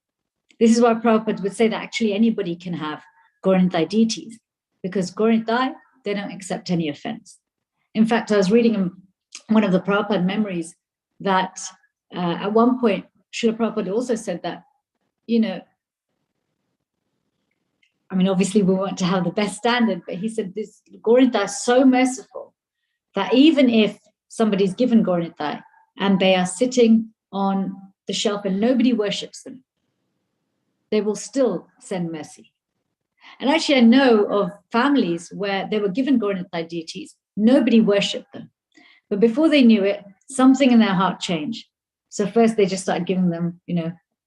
This is why Prabhupada would say that actually anybody can have Gauranitai deities, because Gauranitai, they don't accept any offense. In fact, I was reading in one of the Prabhupada memories that at one point, Srila Prabhupada also said that, obviously we want to have the best standard, but he said this Gauranitai is so merciful that even if somebody's given Gauranitai and they are sitting on the shelf and nobody worships them, they will still send mercy. And actually, I know of families where they were given Gauranitai deities, nobody worshipped them. But before they knew it, something in their heart changed. So first they just started giving them,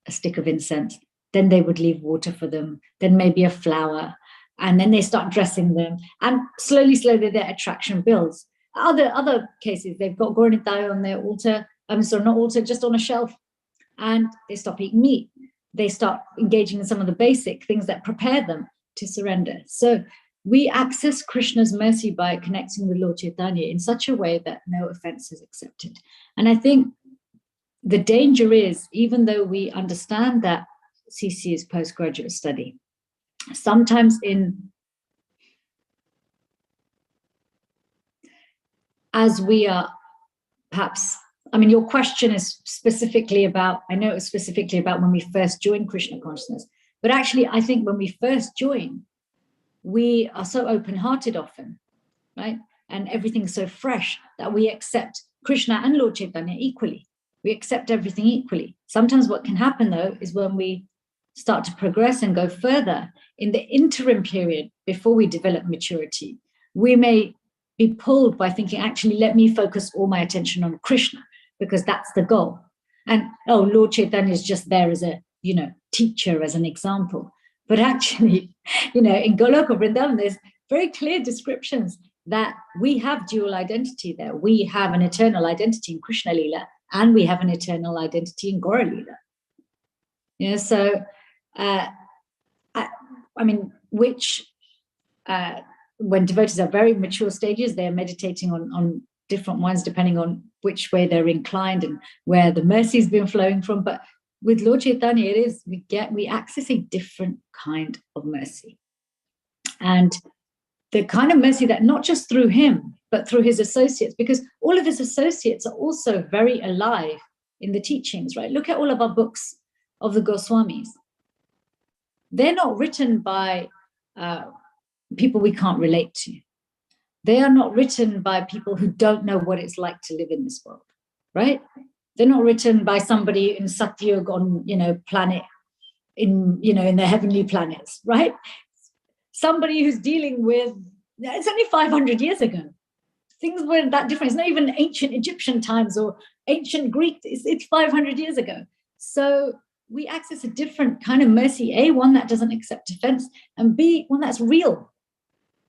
a stick of incense. Then they would leave water for them, then maybe a flower, and then they start dressing them. And slowly, their attraction builds. Other cases, they've got Gauranitai on their altar, not altar, just on a shelf, and they stop eating meat. They start engaging in some of the basic things that prepare them to surrender. So we access Krishna's mercy by connecting with Lord Chaitanya in such a way that no offense is accepted. And I think the danger is, even though we understand that CC is postgraduate study, sometimes as we are perhaps, your question is specifically about, I know it was specifically about when we first join Krishna consciousness, but actually I think when we first join, we are so open-hearted often, right? And everything's so fresh that we accept Krishna and Lord Chaitanya equally. We accept everything equally. Sometimes what can happen though is when we start to progress and go further in the interim period before we develop maturity, we may be pulled by thinking, actually, let me focus all my attention on Krishna because that's the goal. And Lord Chaitanya is just there as a, teacher, as an example. But actually, in Goloka Vrindavan, there's very clear descriptions that we have dual identity there. We have an eternal identity in Krishna Lila, and we have an eternal identity in Gaura Lila. So, when devotees are very mature stages, they're meditating on different ones, depending on which way they're inclined and where the mercy's been flowing from. But with Lord Chaitanya, we access a different kind of mercy. And the kind of mercy that not just through him, but through his associates, because all of his associates are also very alive in the teachings, right? Look at all of our books of the Goswamis. They're not written by people we can't relate to. They are not written by people who don't know what it's like to live in this world, right? They're not written by somebody in Satyug on, planet, in the heavenly planets, right? Somebody who's dealing with, it's only 500 years ago. Things weren't that different. It's not even ancient Egyptian times or ancient Greek. It's 500 years ago. So we access a different kind of mercy. A, one that doesn't accept offense, and B, one that's real,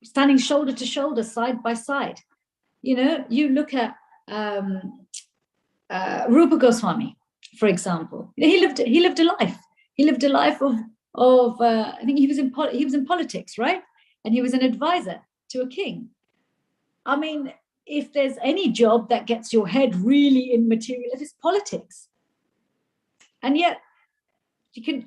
standing shoulder to shoulder, side by side. You look at Rupa Goswami, for example. He lived a life. He lived a life of I think he was in politics, right? And he was an advisor to a king. I mean, if there's any job that gets your head really in material, it's politics. And yet you can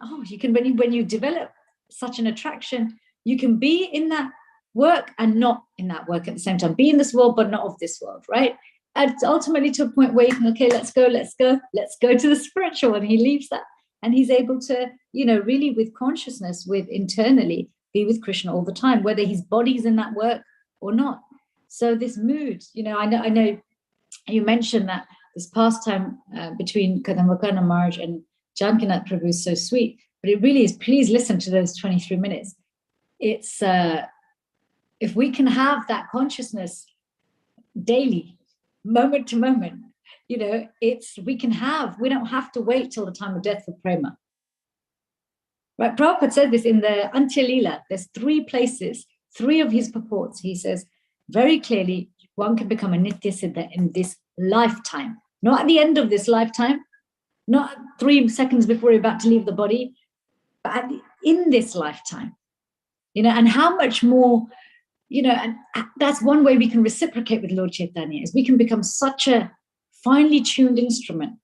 when you develop such an attraction, you can be in that work and not in that work at the same time. Be in this world but not of this world, right? And ultimately to a point where you can, okay, let's go to the spiritual, and he leaves that. And he's able to, really with consciousness, with internally be with Krishna all the time, whether his body's in that work or not. So this mood, I know you mentioned that this pastime between Kadambakana Maharaj and Jankanath Prabhu is so sweet, but it really is. Please listen to those 23 minutes. It's if we can have that consciousness daily, moment to moment, we don't have to wait till the time of death for prema. Right? Prabhupada said this in the Antya Lila. There's 3 places, 3 of his purports. He says very clearly, one can become a Nitya Siddha in this lifetime, not at the end of this lifetime, not 3 seconds before you're about to leave the body, but in this lifetime. And how much more, and that's one way we can reciprocate with Lord Chaitanya, is we can become such a finely tuned instrument.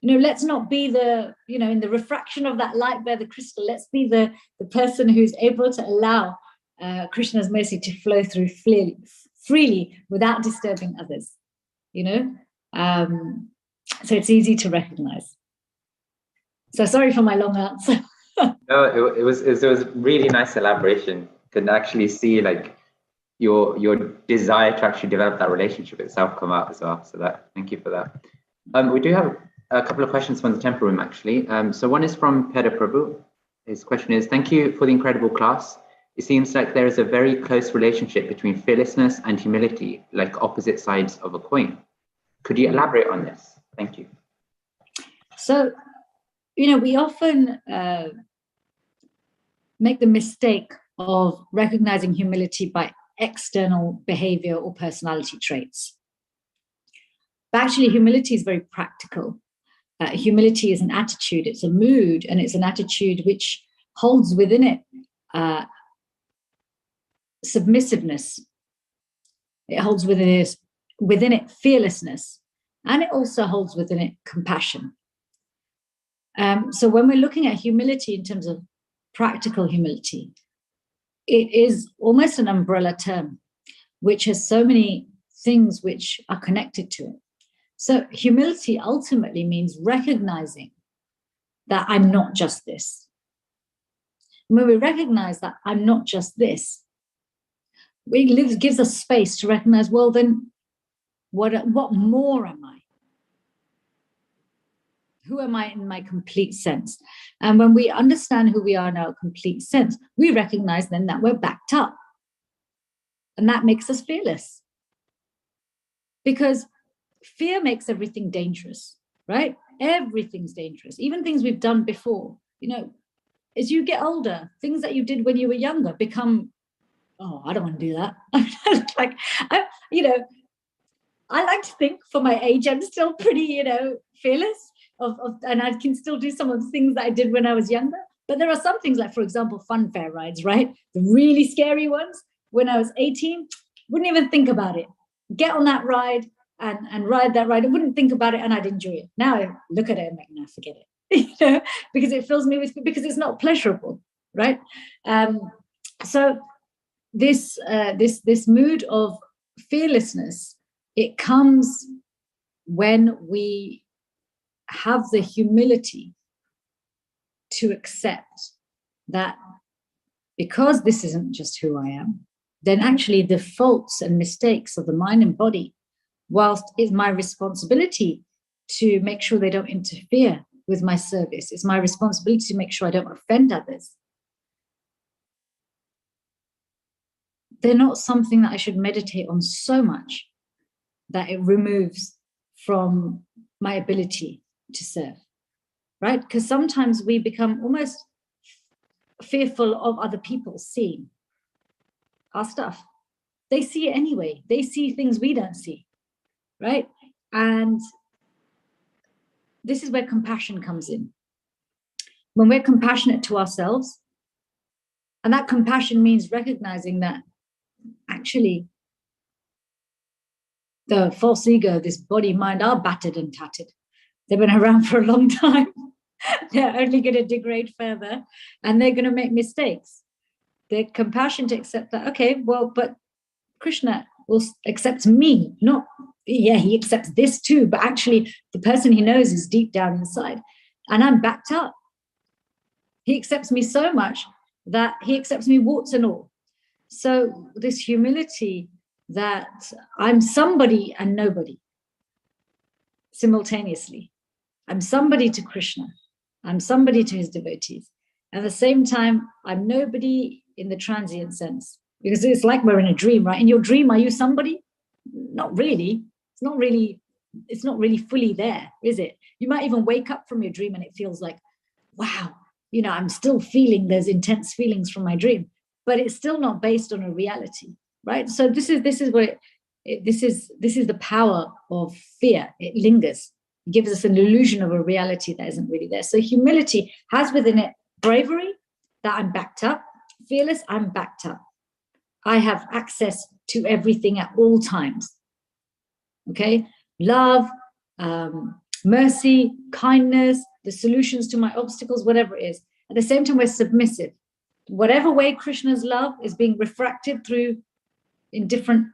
Let's not be in the refraction of that light bear the crystal. Let's be the person who's able to allow Krishna's mercy to flow through freely without disturbing others. So it's easy to recognize. So sorry for my long answer. No, it was really nice elaboration. Can actually see your desire to actually develop that relationship itself come out as well. So thank you for that. We do have a couple of questions from the temple room actually. So one is from Peda Prabhu. His question is, thank you for the incredible class. It seems like there is a very close relationship between fearlessness and humility, like opposite sides of a coin. Could you elaborate on this? Thank you. So, we often make the mistake of recognizing humility by external behavior or personality traits. But actually, humility is very practical. Humility is an attitude, it's a mood, and it's an attitude which holds within it submissiveness. It holds within it fearlessness, and it also holds within it compassion. So when we're looking at humility in terms of practical humility, it is almost an umbrella term, which has so many things which are connected to it. So humility ultimately means recognizing that I'm not just this. And when we recognize that I'm not just this, it gives us space to recognize, well, then what more am I? Who am I in my complete sense? And when we understand who we are in our complete sense, we recognize then that we're backed up. And that makes us fearless. Because fear makes everything dangerous, right? Everything's dangerous, even things we've done before. as you get older, things that you did when you were younger become, oh, I don't want to do that. Like, I like to think for my age, I'm still pretty, fearless and I can still do some of the things that I did when I was younger. But there are some things like, for example, fun fair rides, right? The really scary ones. When I was 18, wouldn't even think about it. Get on that ride and ride that ride. I wouldn't think about it and I'd enjoy it. Now I look at it and make, no, forget it. Because it fills me because it's not pleasurable, right? So this mood of fearlessness, it comes when we have the humility to accept that because this isn't just who I am, then actually the faults and mistakes of the mind and body, whilst it's my responsibility to make sure they don't interfere with my service, it's my responsibility to make sure I don't offend others, they're not something that I should meditate on so much that it removes from my ability to serve, right? Because sometimes we become almost fearful of other people seeing our stuff. They see it anyway. They see things we don't see, right? And this is where compassion comes in. When we're compassionate to ourselves, and that compassion means recognizing that actually the false ego, this body, mind, are battered and tattered. They've been around for a long time. They're only going to degrade further and they're going to make mistakes. The compassion to accept that, okay, well, but Krishna will accept me, not, yeah, he accepts this too, but actually the person he knows is deep down inside and I'm backed up. He accepts me so much that he accepts me warts and all. So this humility that I'm somebody and nobody simultaneously. I'm somebody to Krishna. I'm somebody to his devotees. At the same time, I'm nobody in the transient sense, because it's like we're in a dream, right? In your dream, are you somebody? Not really. It's not really fully there, is it? You might even wake up from your dream and it feels like, wow, I'm still feeling those intense feelings from my dream, but it's still not based on a reality, right? So this is where this is the power of fear. It lingers. It gives us an illusion of a reality that isn't really there. So humility has within it bravery, that I'm backed up. Fearless, I'm backed up. I have access to everything at all times. Okay? Love, mercy, kindness, the solutions to my obstacles, whatever it is. At the same time, we're submissive. Whatever way Krishna's love is being refracted through in different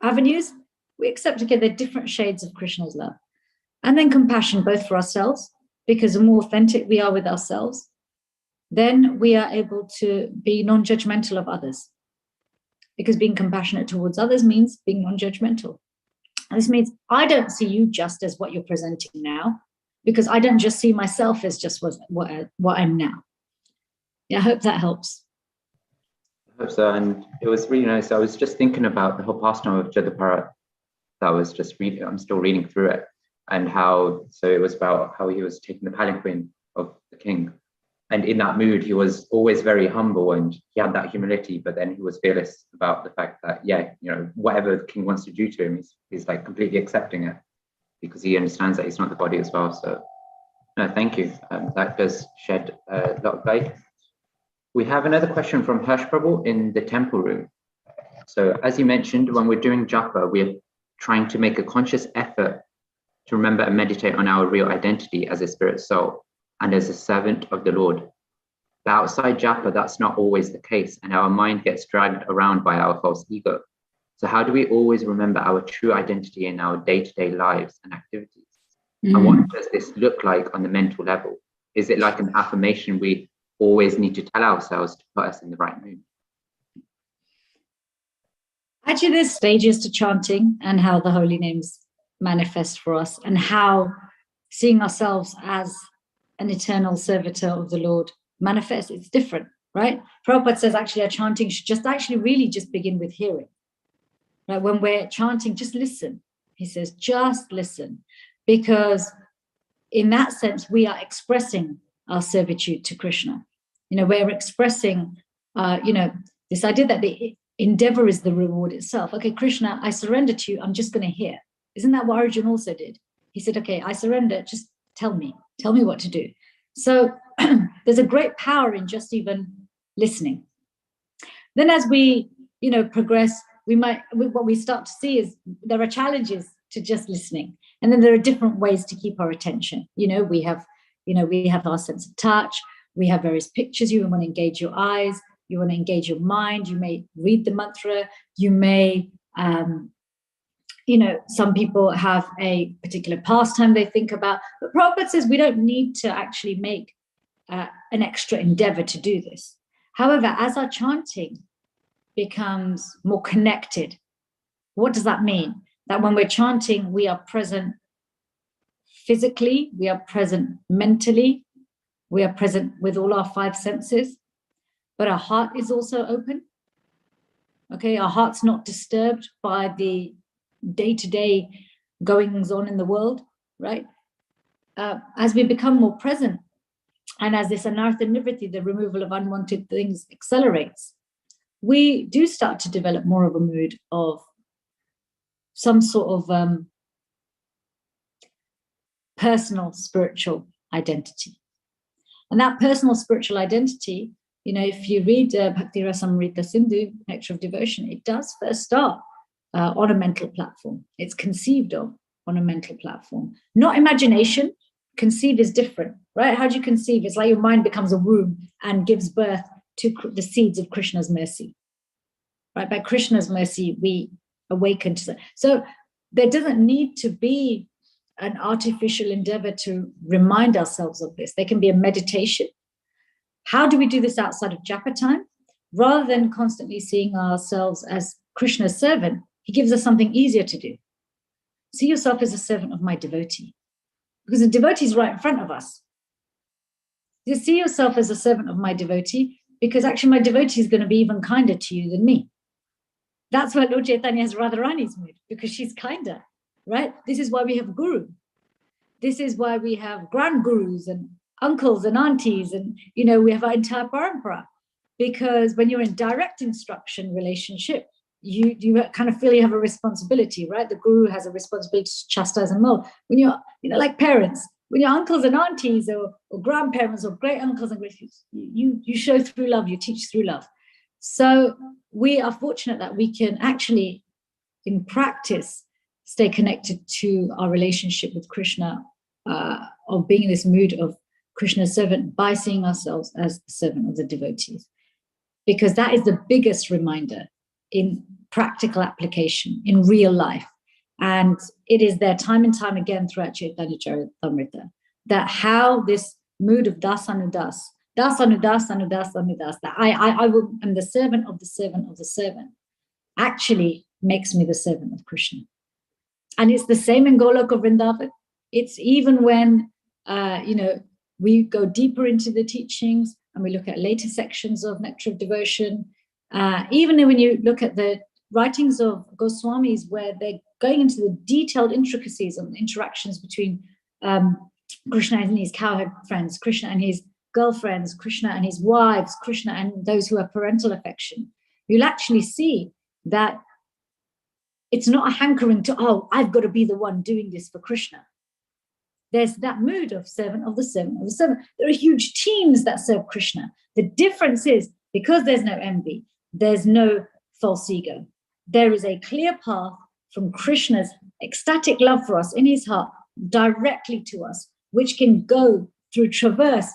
avenues, we accept, okay, they're different shades of Krishna's love. And then compassion, both for ourselves, because the more authentic we are with ourselves, then we are able to be non-judgmental of others. Because being compassionate towards others means being non-judgmental. And this means I don't see you just as what you're presenting now, because I don't just see myself as just what I'm now. Yeah, I hope that helps. I hope so. And it was really nice. I was just thinking about the whole pastime of Jadapara that I was just reading. I'm still reading through it. And so it was about how he was taking the palanquin of the king. And in that mood, he was always very humble and he had that humility, but then he was fearless about the fact that, whatever the king wants to do to him, he's like completely accepting it because he understands that he's not the body as well. So, no, thank you. That does shed a lot of light. We have another question from Harsh Prabhu in the temple room. So as you mentioned, when we're doing japa, we're trying to make a conscious effort to remember and meditate on our real identity as a spirit soul and as a servant of the Lord. But outside japa, that's not always the case, and our mind gets dragged around by our false ego. So how do we always remember our true identity in our day-to-day lives and activities? And what does this look like on the mental level? Is it like an affirmation we always need to tell ourselves to put us in the right mood? Actually, there's stages to chanting and how the holy names manifest for us, and how seeing ourselves as an eternal servitor of the Lord manifests. It's different, right? Prabhupada says actually our chanting should just begin with hearing. Right? When we're chanting, just listen. He says, just listen, because in that sense, we are expressing our servitude to Krishna. we're expressing, this idea that the endeavor is the reward itself. Okay, Krishna, I surrender to you. I'm just going to hear. Isn't that what Arjun also did? He said, okay, I surrender. Just tell me what to do. So there's a great power in just even listening. Then as we, progress, what we start to see is there are challenges to just listening. And then there are different ways to keep our attention. We have our sense of touch. We have various pictures. You want to engage your eyes. You want to engage your mind. You may read the mantra. You may, some people have a particular pastime they think about. But Prabhupada says we don't need to actually make an extra endeavor to do this. However, as our chanting becomes more connected, what does that mean? That when we're chanting, we are present physically, we are present mentally, we are present with all our 5 senses, but our heart is also open. Okay, our heart's not disturbed by the day-to-day goings on in the world, right? As we become more present, and as this anartha nivritti, the removal of unwanted things, accelerates, we do start to develop more of a mood of some sort of personal spiritual identity. And that personal spiritual identity, if you read Bhakti Rasamrita Sindhu, Nectar of Devotion, it does first start on a mental platform. It's conceived of on a mental platform. Not imagination. Conceive is different, right? How do you conceive? It's like your mind becomes a womb and gives birth to the seeds of Krishna's mercy, right? By Krishna's mercy, we awaken to that. So there doesn't need to be an artificial endeavor to remind ourselves of this. There can be a meditation. How do we do this outside of japa time? Rather than constantly seeing ourselves as Krishna's servant, he gives us something easier to do. See yourself as a servant of my devotee, because the devotee is right in front of us. You see yourself as a servant of my devotee, because actually my devotee is going to be even kinder to you than me. That's why Lord Chaitanya has Radharani's mood, because she's kinder, right? This is why we have guru. This is why we have grand gurus and uncles and aunties, and we have our entire parampara. Because when you're in direct instruction relationship, you kind of feel you have a responsibility, right? The guru has a responsibility to chastise and mold. When you're, like parents, when your uncles and aunties or grandparents or great uncles and great, you show through love, you teach through love. So we are fortunate that we can actually, in practice, stay connected to our relationship with Krishna, of being in this mood of Krishna's servant by seeing ourselves as the servant of the devotees. Because that is the biggest reminder in practical application, in real life. And it is there time and time again throughout Chaitanya Charitamrita, that how this mood of dasanudas, that I'm the servant of the servant of the servant, actually makes me the servant of Krishna. And it's the same in Goloka Vrindavan. It's even when, we go deeper into the teachings and we look at later sections of Nectar of Devotion, even when you look at the writings of Goswamis, where they're going into the detailed intricacies of the interactions between Krishna and his cowherd friends, Krishna and his girlfriends, Krishna and his wives, Krishna and those who have parental affection, you'll actually see that it's not a hankering to, I've got to be the one doing this for Krishna. There's that mood of servant of the servant of the servant. There are huge teams that serve Krishna. The difference is, because there's no envy, there's no false ego. There is a clear path from Krishna's ecstatic love for us in his heart directly to us, which can go through traverse.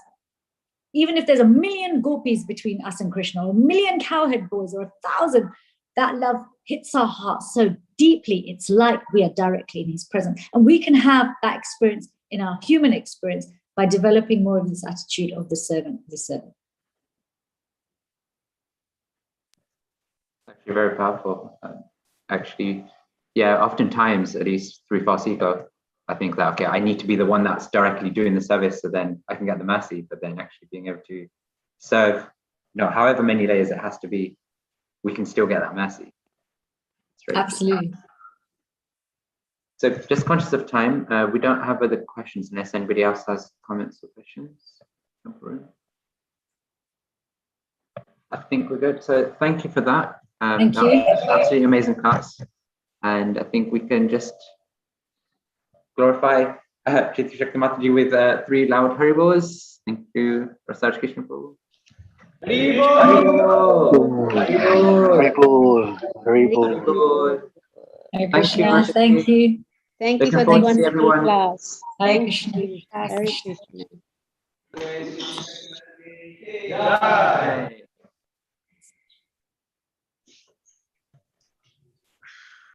Even if there's 1,000,000 gopis between us and Krishna, or 1,000,000 cowhead boys, or 1,000, that love hits our hearts so deeply, it's like we are directly in his presence. And we can have that experience in our human experience by developing more of this attitude of the servant, the servant. Actually, very powerful. Oftentimes, at least through false ego, I think that, okay, I need to be the one that's directly doing the service, so then I can get the mercy, but then actually being able to serve, however many layers it has to be, we can still get that mercy. Absolutely. So just conscious of time, we don't have other questions unless anybody else has comments or questions. I think we're good. So thank you for that. Thank that you. was absolutely amazing class. And I think we can just glorify Chaitanya Shakti Mataji with 3 loud Haribos. Thank you, Prasad Krishna Prabhu. Haribol! Haribol! Haribol! Hare Thank you, Krishna. Mataji. Thank you. Thank you Looking for the forward to see wonderful everyone. class. Hare Thank Krishna. you. Hare Hare Krishna. Krishna.